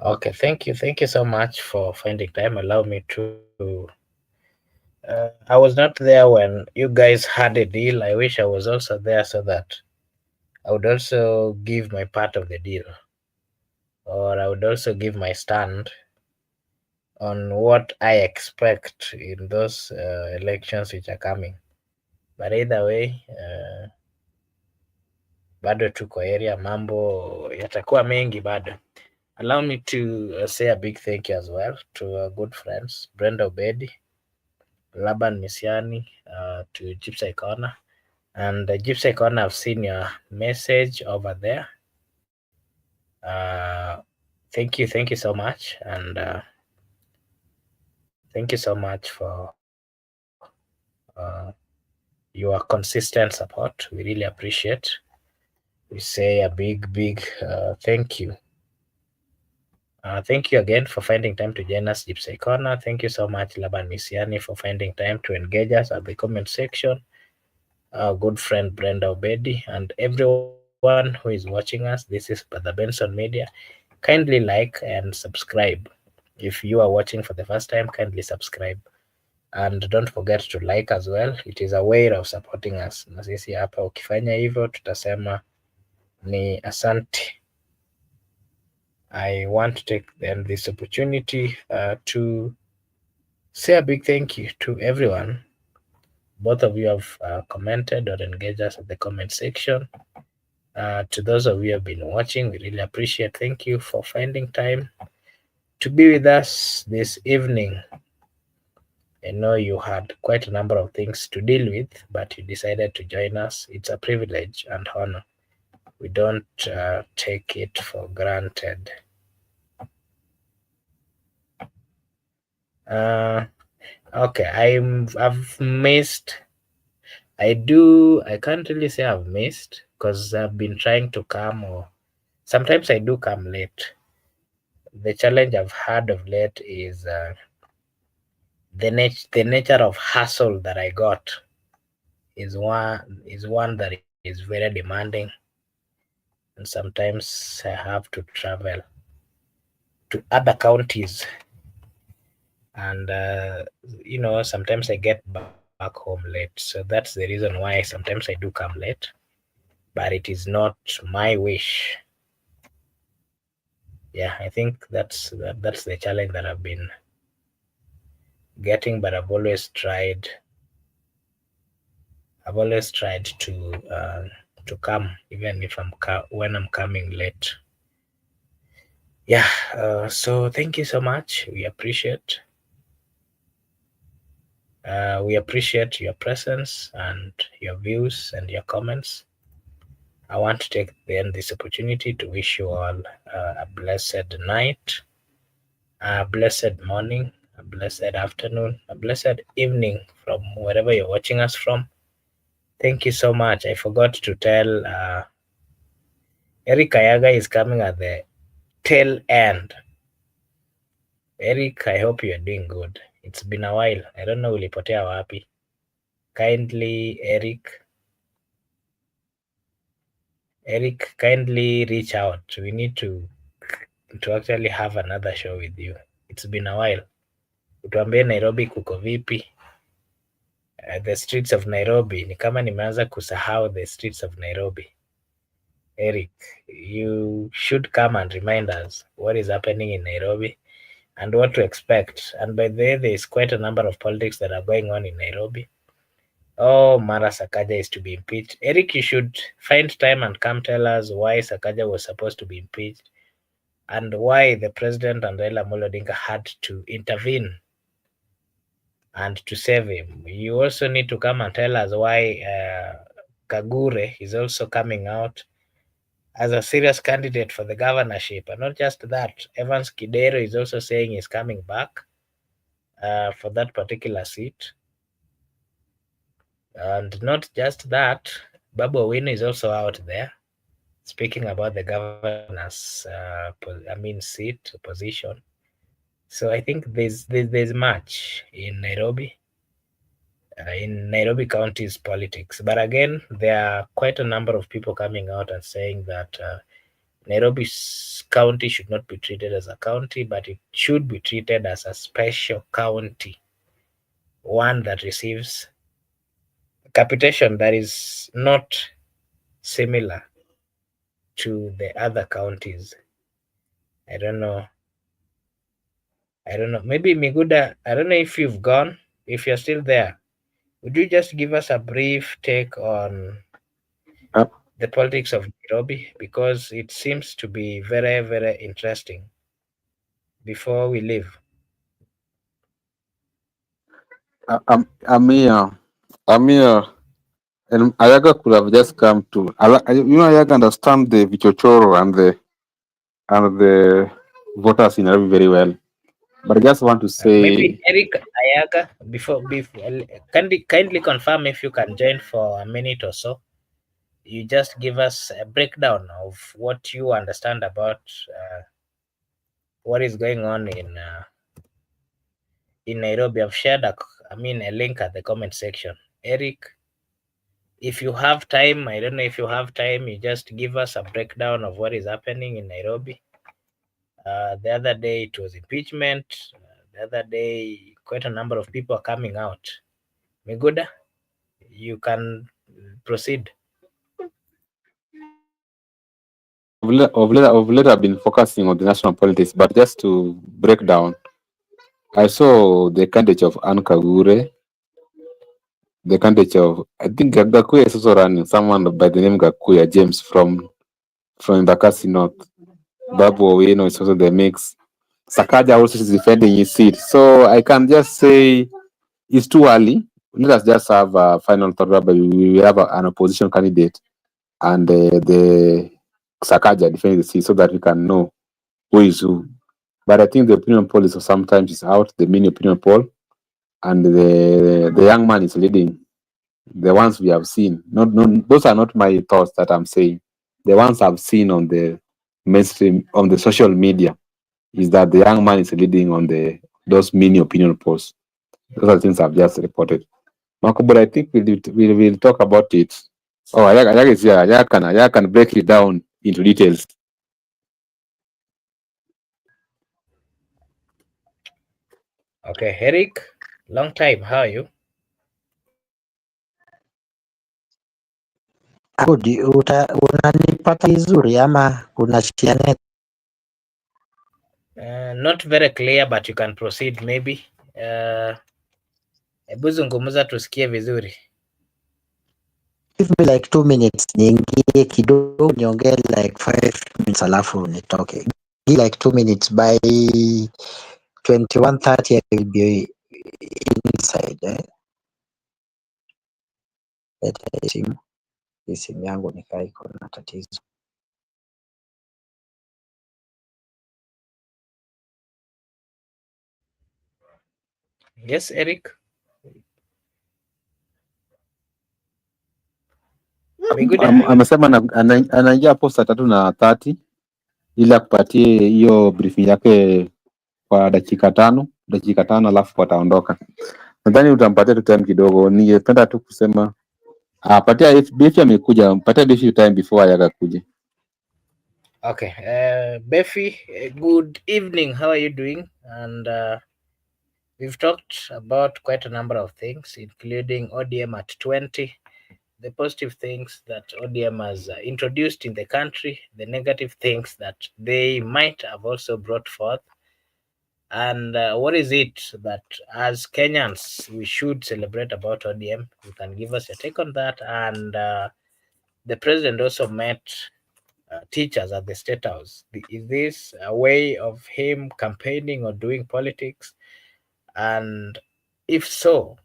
Okay, thank you. Thank you so much for finding time. Allow me to. I was not there when you guys had a deal. I wish I was also there so that I would also give my part of the deal, or I would also give my stand on what I expect in those elections which are coming. But either way, bado tuko area, mambo yatakuwa mengi bado. Allow me to say a big thank you as well to our good friends Brenda Obedi, Laban Misiani, to Gypsy Corner. And Gypsy Corner, I've seen your message over there. Thank you so much. And thank you so much for your consistent support. We really appreciate. We say a big thank you. Thank you again for finding time to join us, Gypsy Corner. Thank you so much, Laban Misiani, for finding time to engage us at the comment section. Our good friend Brenda Obedi, and everyone who is watching us. This is Brother Benson Media. Kindly like and subscribe. If you are watching for the first time, kindly subscribe. And don't forget to like as well. It is a way of supporting us. Na sisi hapa ukifanya hivyo tutasema ni asante. I want to take then this opportunity to say a big thank you to everyone. Both of you have commented or engaged us at the comment section. To those of you who have been watching, we really appreciate. Thank you for finding time to be with us this evening. I know you had quite a number of things to deal with, but you decided to join us. It's a privilege and honor. We don't take it for granted. Uh, okay, I've missed. I can't really say I've missed because I've been trying to come, or sometimes I do come late. The challenge I've had of late is the nature of hustle that I got is one that is very demanding, and sometimes I have to travel to other counties, and sometimes I get back home late. So that's the reason why sometimes I do come late, but it is not my wish. Yeah, I think that's the challenge that I've been getting, but I've always tried to come, even if when I'm coming late. Yeah. So thank you so much. We appreciate your presence and your views and your comments. I want to take then this opportunity to wish you all a blessed night, a blessed morning, a blessed afternoon, a blessed evening from wherever you're watching us from. Thank you so much. I forgot to tell Eric Kayaga is coming at the tail end. Eric, I hope you're doing good. It's been a while. I don't know ulipotea wapi. Kindly, Eric, kindly reach out. We need to to actually have another show with you. It's been a while. Utuambie Nairobi kuko vipi? The streets of Nairobi, ni kama nimeanza kusahau the streets of Nairobi. Eric, you should come and remind us what is happening in Nairobi and what to expect. And by the way, there is quite a number of politics that are going on in Nairobi. Oh, Mara Sakaja is to be impeached. Eric, you should find time and come tell us why Sakaja was supposed to be impeached and why the president and Raila Amolo Odinga had to intervene and to save him. You also need to come and tell us why Kagure is also coming out as a serious candidate for the governorship. And not just that, Evans Kidero is also saying he's coming back for that particular seat. And not just that, Babu Owino is also out there speaking about the governor's, seat position. So I think there's much in Nairobi County's politics. But again, there are quite a number of people coming out and saying that Nairobi County should not be treated as a county, but it should be treated as a special county, one that receives capitation that is not similar to the other counties. I don't know. Maybe Miguda, I don't know if you've gone, if you're still there. Would you just give us a brief take on the politics of Nairobi? Because it seems to be very, very interesting before we leave. I'm here, and Ayaga could have just come to. Ayaga understand the Vichochoro and the voters in Nairobi very well. But I just want to say, maybe Eric Ayaga, before kindly confirm if you can join for a minute or so. You just give us a breakdown of what you understand about what is going on in Nairobi. I've shared a link at the comment section. Eric, if you have time, I don't know if you have time, you just give us a breakdown of what is happening in Nairobi. The other day it was impeachment. The other day, quite a number of people are coming out. Miguda, you can proceed. of late I've been focusing on the national politics, but just to break down, I saw the candidate of Anne Kagure, the candidate of, I think Gakuya is also running, someone by the name Gakuya, James from Embakasi North. Babu Owino is also the mix. Sakaja also is defending his seat. So I can just say it's too early. Let us just have a final thought whereby we have an opposition candidate and the Sakaja defending the seat so that we can know who is who. But I think the opinion poll is sometimes is out, the mini opinion poll, and the young man is leading. The ones we have seen, those are not my thoughts that I'm saying. The ones I've seen on the mainstream, on the social media, is that the young man is leading on those mini opinion polls. Those are things I've just reported. Marco, but I think we'll talk about it. Oh, I can break it down into details. Okay, Eric, long time. How are you? Unanipata vizuri ama kuna shida net? Not very clear, but you can proceed maybe. Hebu zungumza tusikie vizuri. Give me like 2 minutes niingie kidogo niongee like 5 minutes alafu nitoke. Give like 2 minutes by 21:30 I will be inside. Simu yangu nikaa iko na tatizo. Yes, Eric. Amesema anaingia hapo saa 3:30 ili akupatie hiyo briefing yake kwa dakika tano alafu wataondoka. Nadhani utampatia tu time kidogo. Ningependa tu kusema patia brief amekuja, patia brief time before Ayaga kuja. Okay, Befi, good evening. How are you doing? And we've talked about quite a number of things, including ODM at 20, the positive things that ODM has introduced in the country, the negative things that they might have also brought forth, and what is it that as Kenyans we should celebrate about ODM? You can give us your take on that. And the president also met teachers at the State House. Is this a way of him campaigning or doing politics? And if so,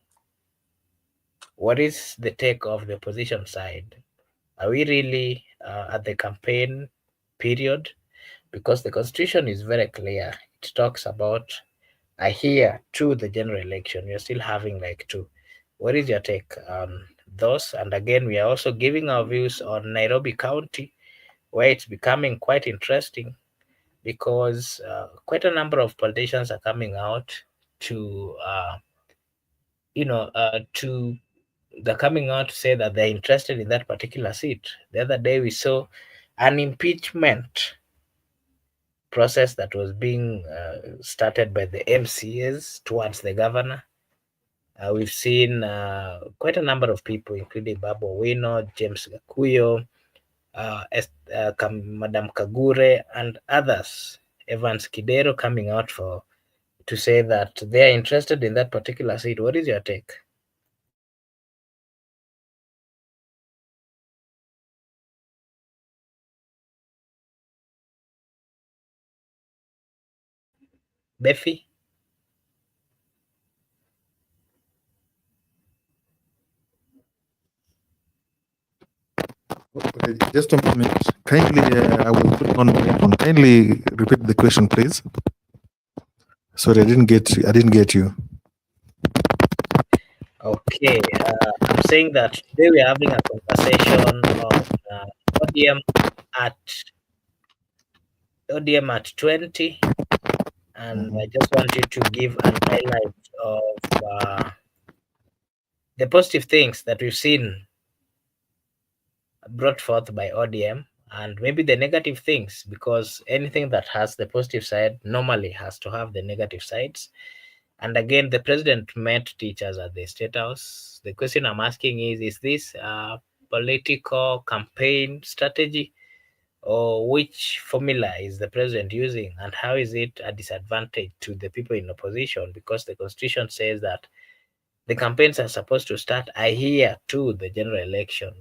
what is the take of the opposition side? Are we really at the campaign period? Because the constitution is very clear. It talks about a year to the general election. You're still having like two. What is your take on those? And again, we are also giving our views on Nairobi County, where it's becoming quite interesting because quite a number of politicians are coming out to, to they're coming out to say that they're interested in that particular seat. The other day, we saw an impeachment process that was being started by the MCAs towards the governor. We've seen quite a number of people, including Babu Owino, James Gakuyo, Madam Kagure, and others, Evans Kidero, coming out to say that they are interested in that particular seat. What is your take? Befi? Okay, just a moment. Kindly, I will put on my phone. Kindly repeat the question, please. Sorry, I didn't get you. Okay, I'm saying that today we are having a conversation on ODM at ODM at 20, and I just want you to give an highlight of the positive things that we've seen brought forth by ODM, and maybe the negative things, because anything that has the positive side normally has to have the negative sides. And again, the president met teachers at the State House. The question I'm asking is this a political campaign strategy, or which formula is the president using, and how is it a disadvantage to the people in opposition? Because the constitution says that the campaigns are supposed to start a year to the general election.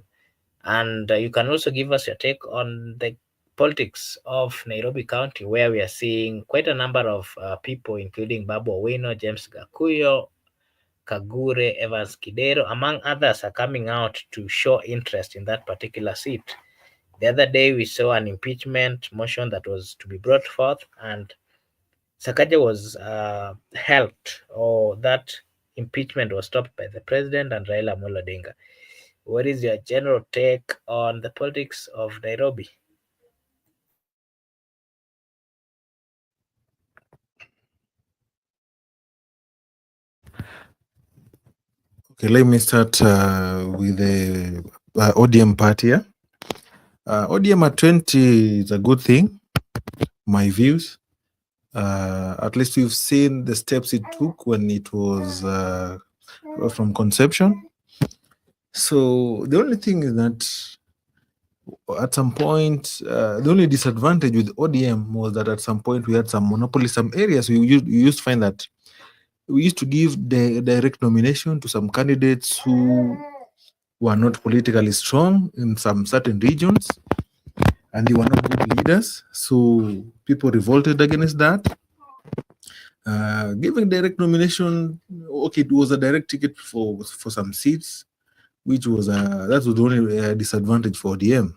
And you can also give us your take on the politics of Nairobi County, where we are seeing quite a number of people, including Babu Owino, James Gakuyo, Kagure, Evans Kidero, among others, are coming out to show interest in that particular seat. The other day, we saw an impeachment motion that was to be brought forth, and Sakaja was helped, or that impeachment was stopped by the president and Raila Amolo Odinga. What is your general take on the politics of Nairobi? Okay, let me start with the ODM part here. ODM at 20 is a good thing, my views. At least we've seen the steps it took when it was from conception. So the only thing is that at some point, the only disadvantage with ODM was that at some point we had some monopoly, some areas we used to find that we used to give the direct nomination to some candidates who were not politically strong in some certain regions, and they were not good leaders. So people revolted against that. Giving direct nomination, okay, it was a direct ticket for some seats, which was that was the only disadvantage for ODM.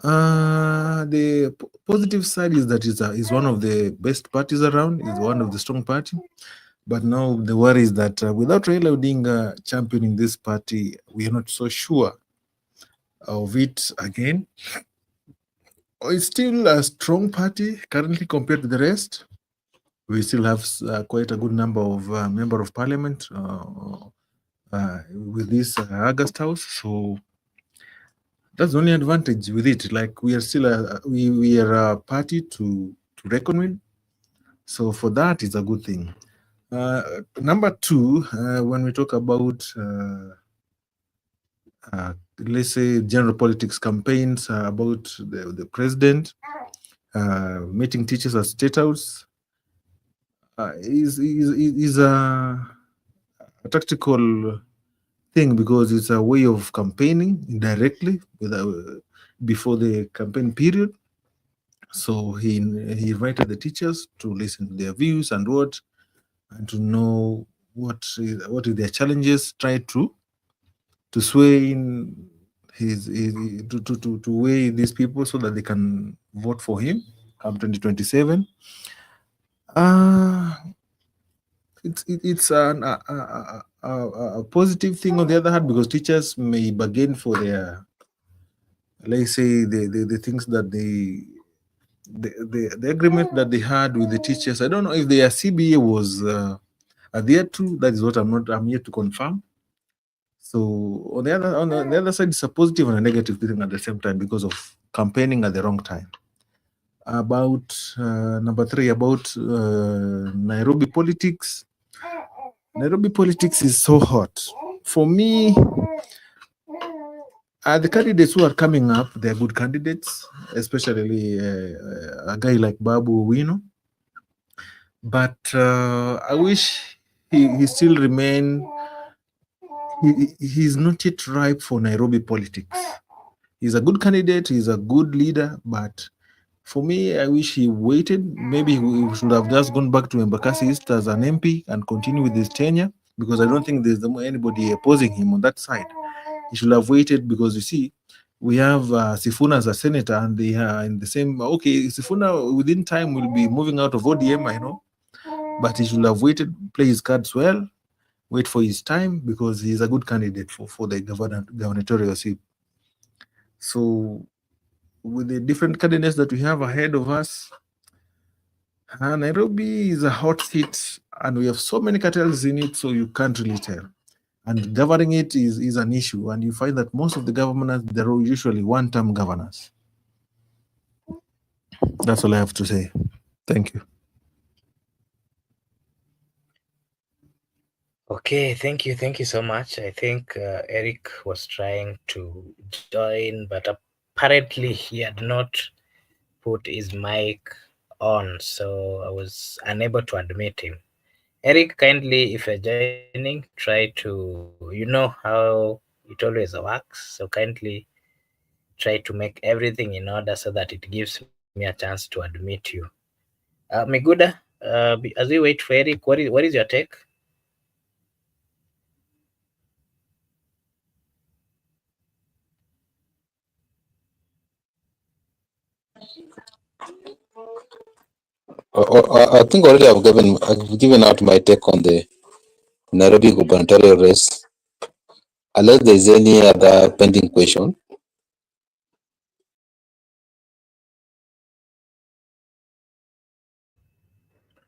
The positive side is that is one of the best parties around, is one of the strong party. But now the worry is that without Raila Odinga championing this party, we are not so sure of it again. It's still a strong party currently compared to the rest. We still have quite a good number of member of parliament with this August House. So That's the only advantage with it. Like we are still we are a party to reckon with. So for that, it's a good thing. Number two, when we talk about let's say general politics campaigns about the president meeting teachers at state house is a tactical thing because it's a way of campaigning indirectly before the campaign period. So he invited the teachers to listen to their views and to know what is their challenges, try to sway in to weigh these people so that they can vote for him come 2027. It's a positive thing on the other hand because teachers may bargain for their, let's say, the things that the agreement that they had with the teachers. I don't know if their CBA was adhered to. That is what I'm yet to confirm. So on the other side, it's a positive and a negative thing at the same time because of campaigning at the wrong time. About number three, about Nairobi politics. Nairobi politics is so hot. For me, the candidates who are coming up, they're good candidates, especially a guy like Babu Owino. But I wish he still remain. He's not yet ripe for Nairobi politics. He's a good candidate. He's a good leader, but for me, I wish he waited. Maybe he should have just gone back to Embakasi East as an MP and continue with his tenure because I don't think there's anybody opposing him on that side. He should have waited because you see, we have Sifuna as a senator and they are in the same. Okay, Sifuna within time will be moving out of ODM, I know, but he should have waited, play his cards well, wait for his time because he's a good candidate for the gubernatorial seat. So with the different candidates that we have ahead of us, Nairobi is a hot seat and we have so many cartels in it, so you can't really tell. And governing it is an issue, and you find that most of the governors, they're usually one-term governors. That's all I have to say. Thank you. Okay, thank you so much. I think Eric was trying to join, but apparently he had not put his mic on, so I was unable to admit him. Eric, kindly, if you're joining, try to, how it always works, so kindly try to make everything in order so that it gives me a chance to admit you. Miguda, as we wait for Eric, what is your take? I think already I've given out my take on the Nairobi gubernatorial race. Unless there's any other pending question.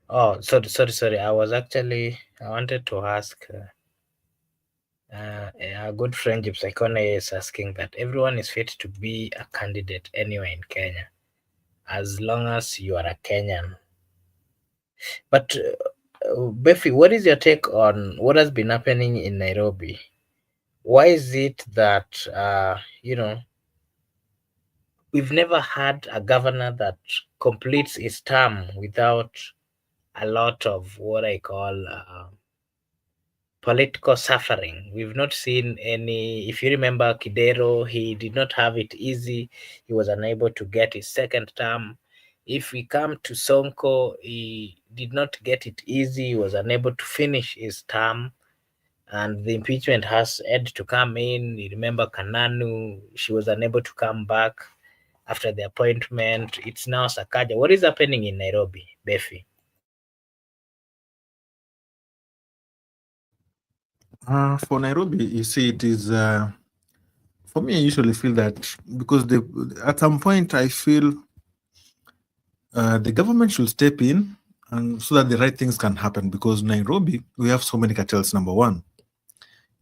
Oh, sorry. I wanted to ask. Our good friend Gypsy is asking that everyone is fit to be a candidate anywhere in Kenya, as long as you are a Kenyan. But Befi, what is your take on what has been happening in Nairobi? Why is it that we've never had a governor that completes his term without a lot of what I call political suffering? We've not seen any. If you remember Kidero, he did not have it easy. He was unable to get his second term. If we come to Sonko, he did not get it easy. He was unable to finish his term, and the impeachment has had to come in. You remember Kananu, she was unable to come back after the appointment. It's now Sakaja. What is happening in Nairobi, Befi? For Nairobi, you see, it is for me. I usually feel that because at some point I feel the government should step in and so that the right things can happen. Because Nairobi, we have so many cartels. Number one,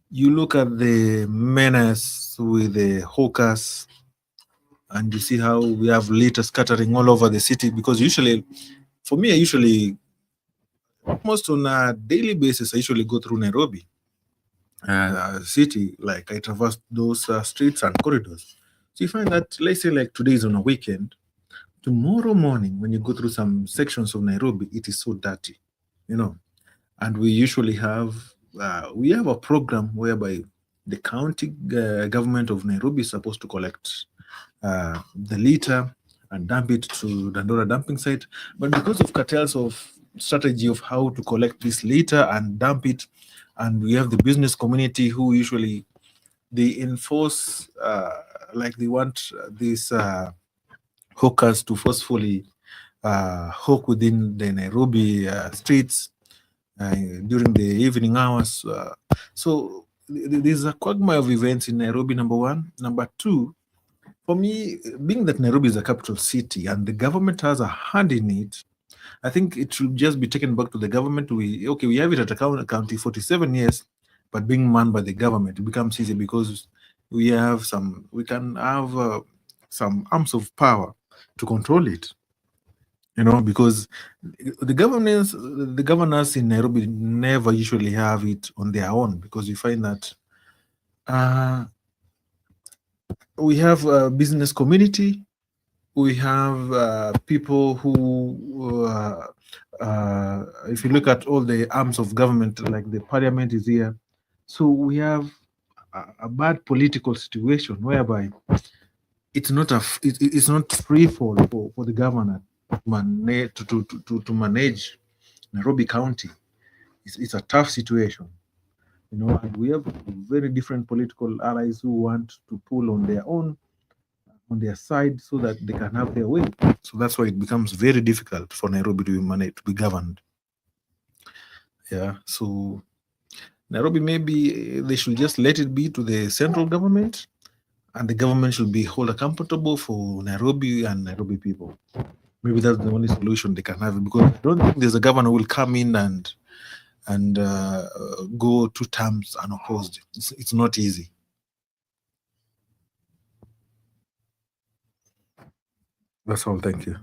you look at the menace with the hawkers and you see how we have litter scattering all over the city. Because usually, for me, I usually almost on a daily basis, I usually go through Nairobi city. Like I traverse those streets and corridors. So you find that, let's say, like today is on a weekend. Tomorrow morning, when you go through some sections of Nairobi, it is so dirty, you know. And we have a program whereby the county government of Nairobi is supposed to collect the litter and dump it to Dandora dumping site. But because of cartels of strategy of how to collect this litter and dump it, and we have the business community who usually they enforce like they want these hawkers to forcefully hawk within the Nairobi streets during the evening hours. So there's a quagmire of events in Nairobi, number one. Number two, for me, being that Nairobi is a capital city and the government has a hand in it, I think it should just be taken back to the government. We have it at a county 47 years, but being manned by the government, it becomes easy because we can have some arms of power to control it. You know, because the governors in Nairobi never usually have it on their own, because you find that we have a business community, we have people who, if you look at all the arms of government, like the parliament is here, so we have a bad political situation whereby it's not it's not free for the governor to manage Nairobi County. It's a tough situation, you know, and we have very different political allies who want to pull on their side so that they can have their way. So that's why it becomes very difficult for Nairobi to be managed, to be governed. Yeah. So Nairobi, maybe they should just let it be to the central government, and the government should be held accountable for Nairobi and Nairobi people. Maybe that's the only solution they can have, because I don't think there's a governor who will come in and go 2 terms unopposed. It's not easy. That's all. Thank you.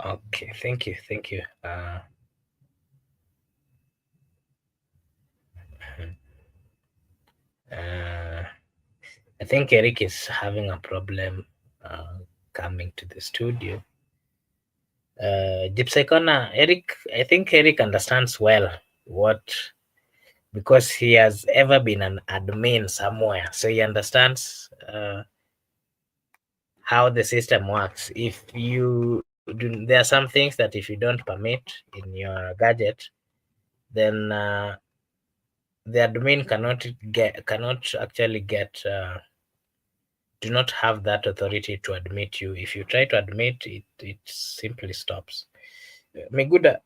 Okay, thank you. I think Eric is having a problem coming to the studio. Gypsy Eric, I think Eric understands well because he has ever been an admin somewhere, so he understands how the system works. If you do, there are some things that if you don't permit in your gadget, then the admin cannot actually get do not have that authority to admit you. If you try to admit it, it simply stops. Miguda,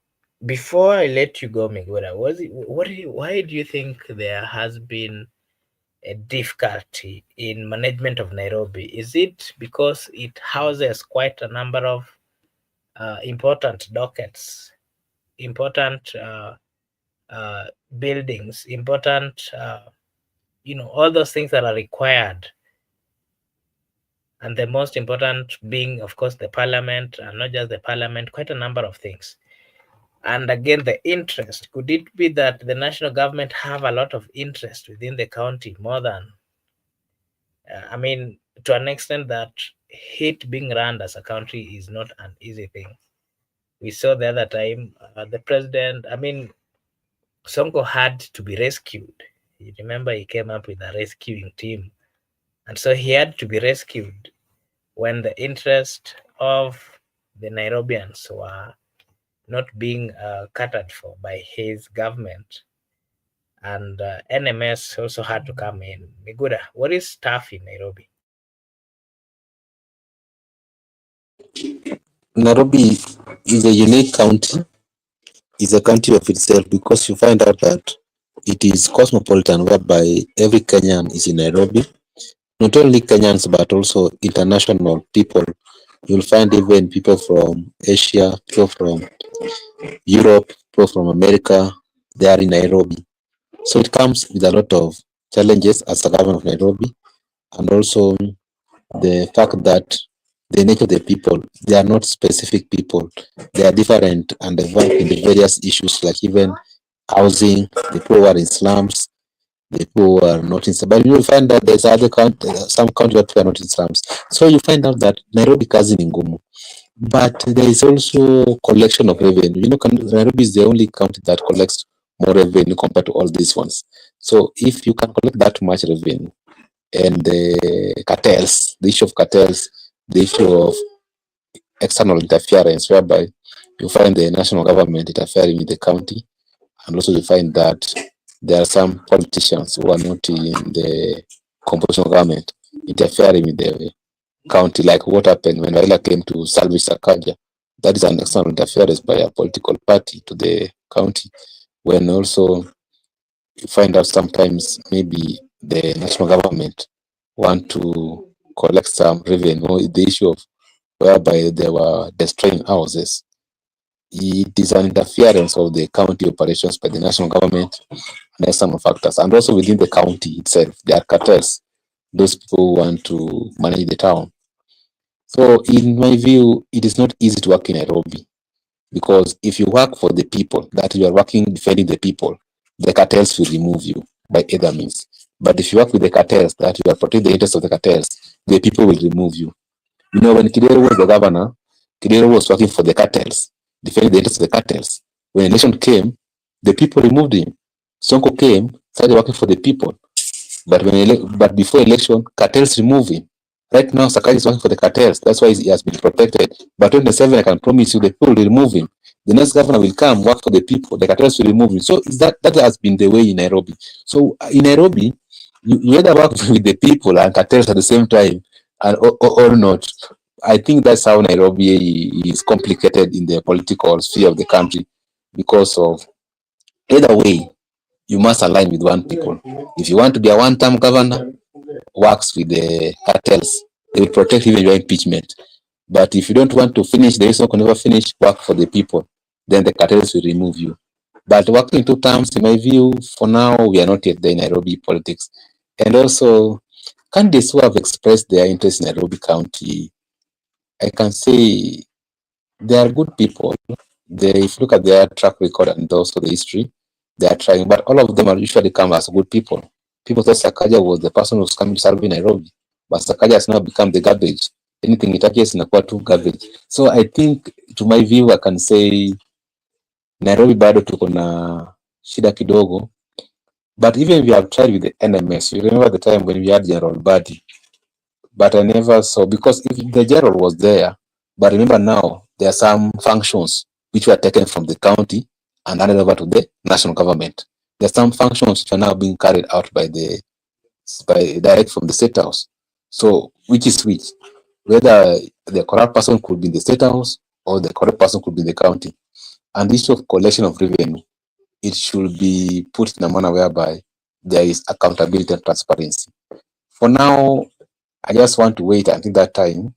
before I let you go, Miguda, why do you think there has been a difficulty in management of Nairobi? Is it because it houses quite a number of important dockets, important buildings, important, all those things that are required? And the most important being, of course, the parliament, and not just the parliament, quite a number of things. And again, the interest. Could it be that the national government have a lot of interest within the county more than, to an extent that it being run as a country is not an easy thing. We saw the other time, the president, Sonko had to be rescued. You remember he came up with a rescuing team. And so he had to be rescued when the interest of the Nairobians were not being catered for by his government. And NMS also had to come in. Miguda, what is tough in Nairobi? Nairobi is a unique county, is a country of itself, because you find out that it is cosmopolitan, whereby every Kenyan is in Nairobi. Not only Kenyans, but also international people. You'll find even people from Asia, people from Europe, people from America, they are in Nairobi. So it comes with a lot of challenges as a government of Nairobi, and also the fact that the nature of the people. They are not specific people. They are different and involved in the various issues, like even housing, the poor are in slums, the poor are not in slums. But you will find that there's some countries that are not in slums. So you find out that Nairobi kazi ni ngumu. But there is also collection of revenue. Nairobi is the only county that collects more revenue compared to all these ones. So if you can collect that much revenue, and the cartels, the issue of cartels, the issue of external interference, whereby you find the national government interfering with the county, and also you find that there are some politicians who are not in the composition of government interfering with the county, like what happened when Raila came to salvage Sakaja. That is an external interference by a political party to the county. When also you find out sometimes maybe the national government want to collect some revenue, the issue of whereby they were destroying houses. It is an interference of the county operations by the national government and external factors. And also within the county itself, there are cartels, those people who want to manage the town. So in my view, it is not easy to work in Nairobi, because if you work for the people, that you are working defending the people, the cartels will remove you by either means. But if you work with the cartels, that you are protecting the interests of the cartels, the people will remove you. When Kidero was the governor, Kidero was working for the cartels, defending the interests of the cartels. When election came, the people removed him. Sonko came, started working for the people. But before election, cartels remove him. Right now, Sakai is working for the cartels. That's why he has been protected. But 27, I can promise you, the people will remove him. The next governor will come, work for the people. The cartels will remove him. So that has been the way in Nairobi. So in Nairobi, you either work with the people and cartels at the same time, or not. I think that's how Nairobi is complicated in the political sphere of the country, because of either way, you must align with one people. If you want to be a one-term governor, works with the cartels, they will protect even your impeachment. But if you don't want to finish, the reason can never finish, work for the people, then the cartels will remove you. But working 2 terms, in my view, for now, we are not yet there in Nairobi politics. And also, candidates who have expressed their interest in Nairobi County, I can say they are good people. If you look at their track record and also the history, they are trying, but all of them are usually come as good people. People thought Sakaja was the person who's coming to serve in Nairobi, but Sakaja has now become the garbage. Anything it touches in a garbage. So I think, to my view, I can say Nairobi bado tuko na shida kidogo, but even we have tried with the NMS. You remember the time when we had General Badi, but I never saw, because if the general was there, but remember now there are some functions which were taken from the county and handed over to the national government. There are some functions which are now being carried out by direct from the state house. So which is which? Whether the corrupt person could be in the state house or the corrupt person could be in the county. And the issue of collection of revenue, it should be put in a manner whereby there is accountability and transparency. For now, I just want to wait until that time.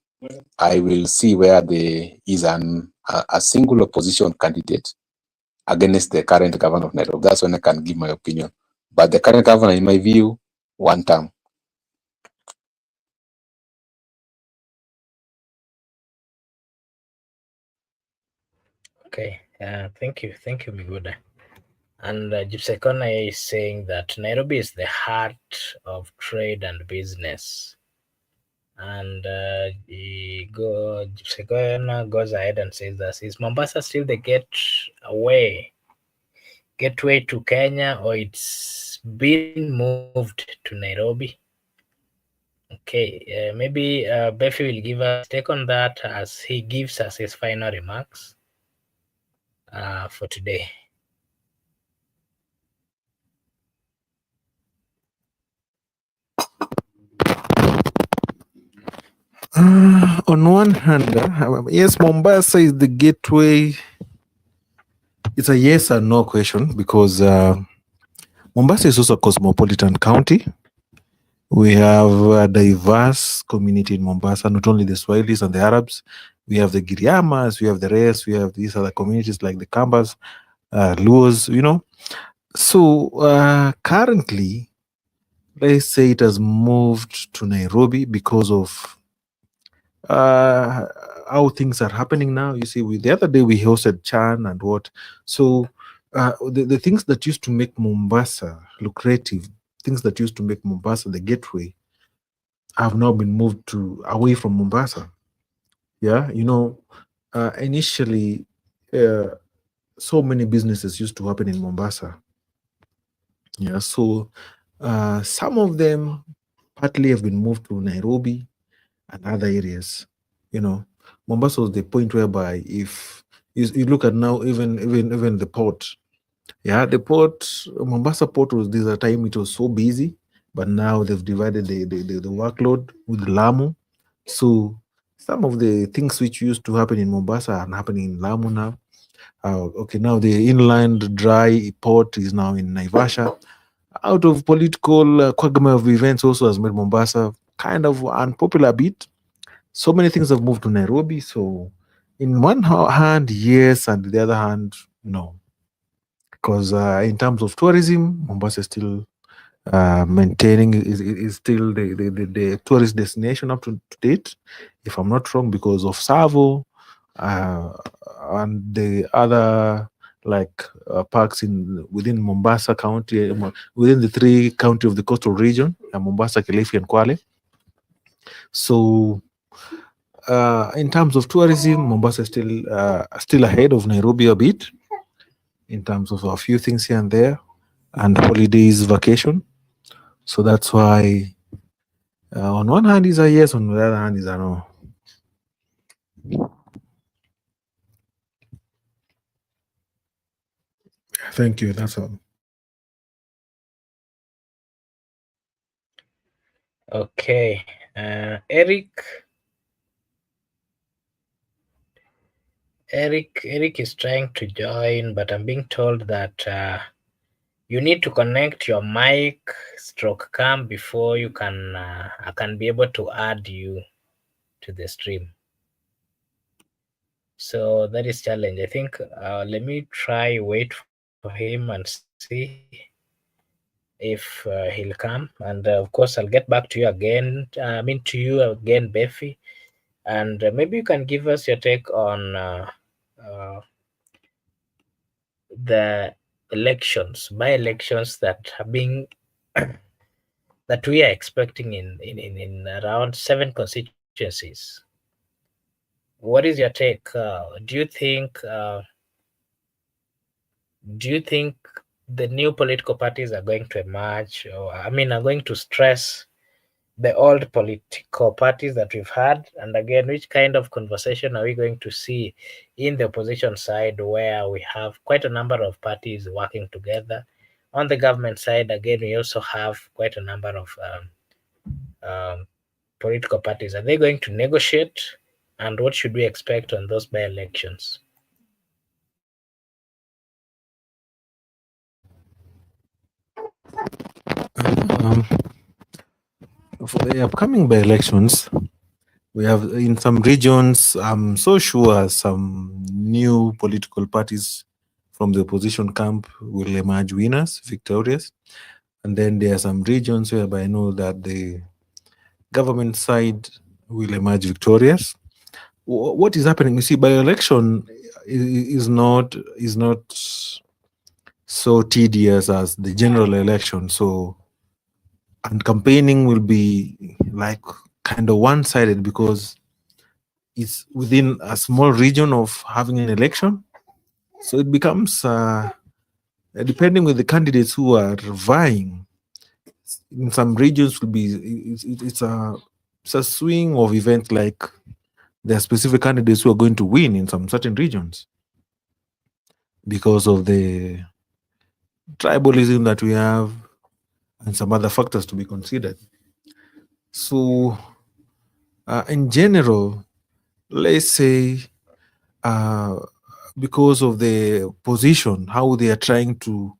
I will see where there is a single opposition candidate against the current governor of Nairobi. That's when I can give my opinion. But the current governor, in my view, one term. Okay, thank you, Miguda. And Jipsekona is saying that Nairobi is the heart of trade and business. And Jipsekona goes ahead and says that, is Mombasa still the gateway to Kenya, or it's been moved to Nairobi? Okay, maybe Befi will give us take on that as he gives us his final remarks for today. On one hand, yes, Mombasa is the gateway. It's a yes or no question, because Mombasa is also a cosmopolitan county. We have a diverse community in Mombasa, not only the Swahilis and the Arabs. We have the Giriamas, we have the rest, we have these other communities like the Kambas, Luos, So currently, let's say it has moved to Nairobi because of how things are happening now. You see, the other day we hosted Chan and what. So the things that used to make Mombasa lucrative, things that used to make Mombasa the gateway, have now been moved to away from Mombasa. Yeah, initially, so many businesses used to happen in Mombasa. Yeah, so some of them partly have been moved to Nairobi and other areas. Mombasa was the point whereby if you look at now, even the port, yeah, the port, Mombasa port was this a time it was so busy, but now they've divided the workload with Lamu. So some of the things which used to happen in Mombasa are happening in Lamu now. Okay, now the inland dry port is now in Naivasha. Out of political quagmire of events also has made Mombasa kind of unpopular a bit. So many things have moved to Nairobi. So in one hand, yes, and the other hand, no. Because in terms of tourism, Mombasa is still maintaining is still the tourist destination up to date, if I'm not wrong, because of Savo and the other parks within Mombasa County, within the 3 county of the coastal region, Mombasa, Kilifi, and Kwale. So in terms of tourism, Mombasa is still ahead of Nairobi a bit in terms of a few things here and there, and holidays, vacation. So that's why on one hand is a yes, on the other hand is a no. Thank you. That's all. Okay, Eric is trying to join, but I'm being told that you need to connect your mic stroke cam before you can I can be able to add you to the stream. So that is challenge. I think let me try wait for him and see if he'll come. And of course, I'll get back to you again. To you again, Befi. And maybe you can give us your take on the elections, by-elections that are being that we are expecting in around 7 constituencies. What is your take? Do you think the new political parties are going to emerge, or are going to stress the old political parties that we've had? And again, which kind of conversation are we going to see in the opposition side, where we have quite a number of parties working together? On the government side, again, we also have quite a number of political parties. Are they going to negotiate? And what should we expect on those by-elections? For the upcoming by-elections, we have in some regions, I'm so sure some new political parties from the opposition camp will emerge winners, victorious. And then there are some regions whereby I know that the government side will emerge victorious. What is happening? You see, by-election is not so tedious as the general election. So, and campaigning will be like kind of one-sided because it's within a small region of having an election. So it becomes depending with the candidates who are vying. In some regions will be it's a swing of events, like there are specific candidates who are going to win in some certain regions because of the tribalism that we have and some other factors to be considered. So in general, let's say because of the position, how they are trying to,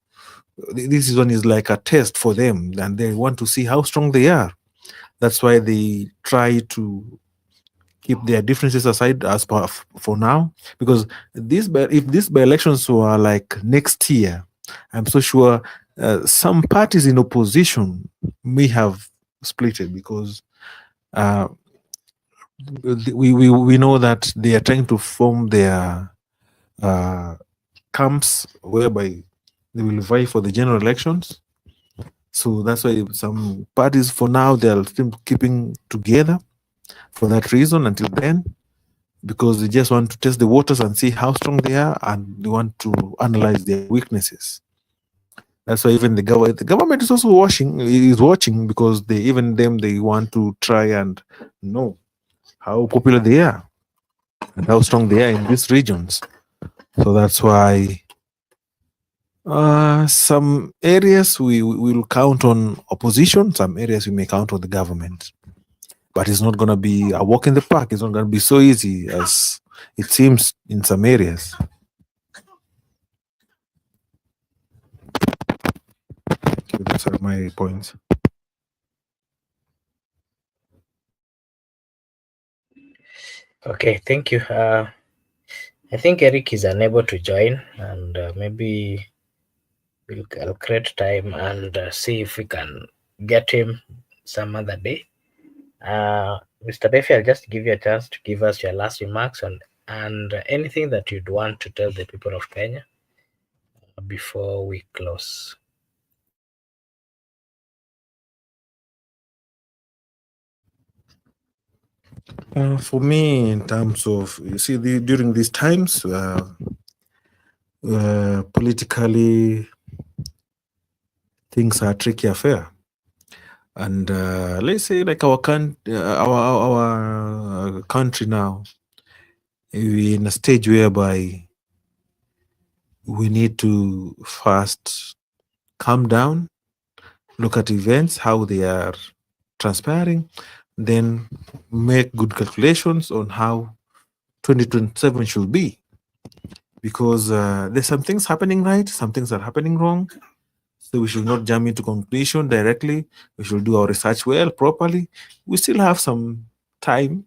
this is one is like a test for them, and they want to see how strong they are. That's why they try to keep their differences aside as for now, because if these by-elections were like next year, I'm so sure some parties in opposition may have split it, because we know that they are trying to form their camps whereby they will vie for the general elections. So that's why some parties, for now, they are still keeping together for that reason until then, because they just want to test the waters and see how strong they are, and they want to analyze their weaknesses. That's why even the government is also watching because they want to try and know how popular they are and how strong they are in these regions. So that's why some areas we will count on opposition, some areas we may count on the government. But it's not going to be a walk in the park. It's not going to be so easy as it seems in some areas. Okay, those are my points. Okay, thank you. I think Eric is unable to join, and maybe I'll create time and see if we can get him some other day. Mr. Befi, I'll just give you a chance to give us your last remarks and anything that you'd want to tell the people of Kenya before we close. For me, in terms of, you see, during these times, politically, things are a tricky affair. And let's say, like our country now, we're in a stage whereby we need to first calm down, look at events, how they are transpiring, then make good calculations on how 2027 should be. Because there's some things happening right, some things are happening wrong. So we should not jump into conclusion directly. We should do our research well, properly. We still have some time.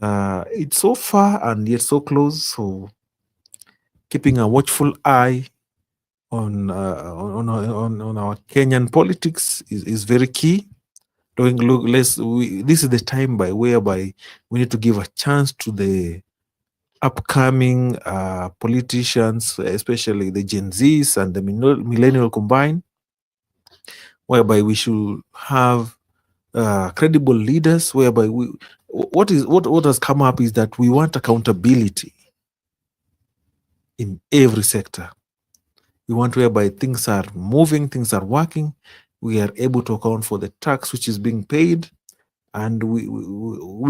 It's so far and yet so close. So keeping a watchful eye on our Kenyan politics is very key. This is the time whereby we need to give a chance to the upcoming politicians, especially the Gen Zs and the millennial combined, whereby we should have credible leaders. Whereby what has come up is that we want accountability in every sector. We want whereby things are moving, things are working. We are able to account for the tax which is being paid, and we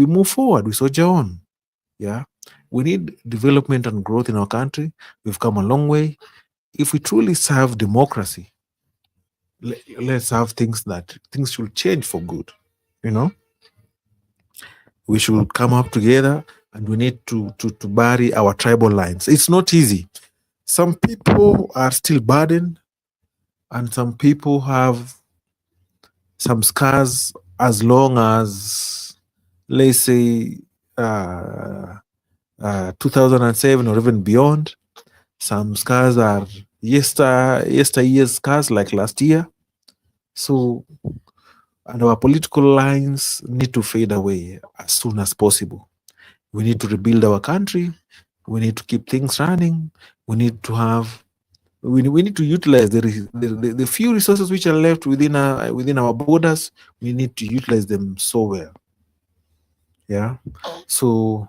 move forward. We soldier on. Yeah, we need development and growth in our country. We've come a long way. If we truly serve democracy, let's have things should change for good. We should come up together, and we need to bury our tribal lines. It's not easy. Some people are still burdened, and some people have some scars as long as, let's say, 2007 or even beyond. Some scars are yesteryear's scars, like last year. So, and our political lines need to fade away as soon as possible. We need to rebuild our country. We need to keep things running. We need to have. We need to utilize the few resources which are left within our borders. We need to utilize them so well. Yeah. So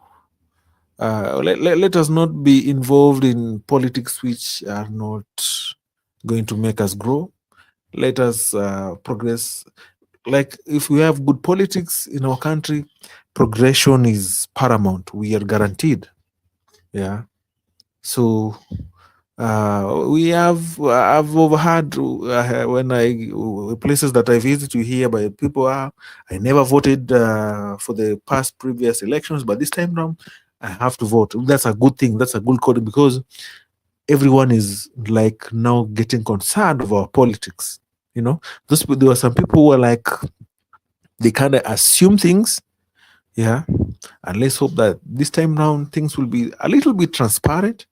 let us not be involved in politics which are not going to make us grow. Let us progress. Like, if we have good politics in our country, progression is paramount. We are guaranteed. Yeah. So I've overheard when places that I visit, you hear by people, I never voted for the previous elections, but this time round I have to vote. That's a good thing. That's a good code, because everyone is like now getting concerned about politics. There were some people who were like, they kind of assume things. Yeah. And let's hope that this time round things will be a little bit transparent,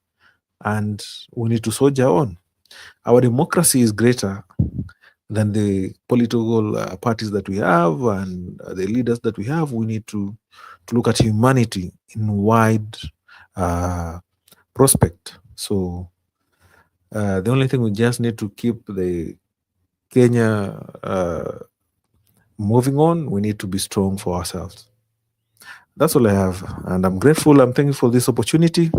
and we need to soldier on. Our democracy is greater than the political parties that we have and the leaders that we have. We need to to look at humanity in wide prospect. So the only thing we just need to keep the Kenya moving on. We need to be strong for ourselves. That's all I have, and I'm grateful. I'm thankful for this opportunity.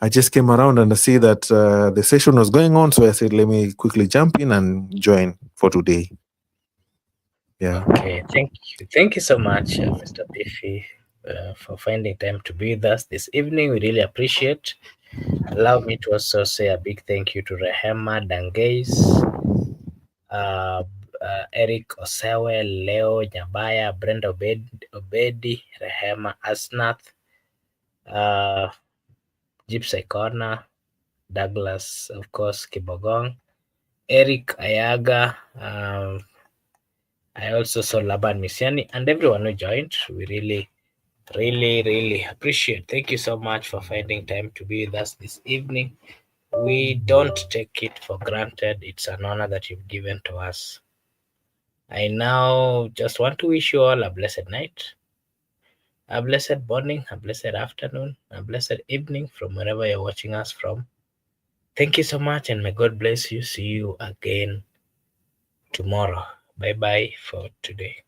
I just came around and I see that the session was going on, so I said, let me quickly jump in and join for today. Yeah. Okay, thank you so much, Mr. Biffy, for finding time to be with us this evening. We really appreciate. Allow me to also say a big thank you to Rehema Dangeis, Eric Osewe, Leo Nyabaya, Brenda Obedi, Rehema Asnath, Gypsy Corner, Douglas, of course, Kibogong, Eric Ayaga. I also saw Laban Misiani and everyone who joined. We really appreciate. Thank you so much for finding time to be with us this evening. We don't take it for granted. It's an honor that you've given to us. I now just want to wish you all a blessed night, a blessed morning, a blessed afternoon, a blessed evening from wherever you're watching us from. Thank you so much, and may God bless you. See you again tomorrow. Bye bye for today.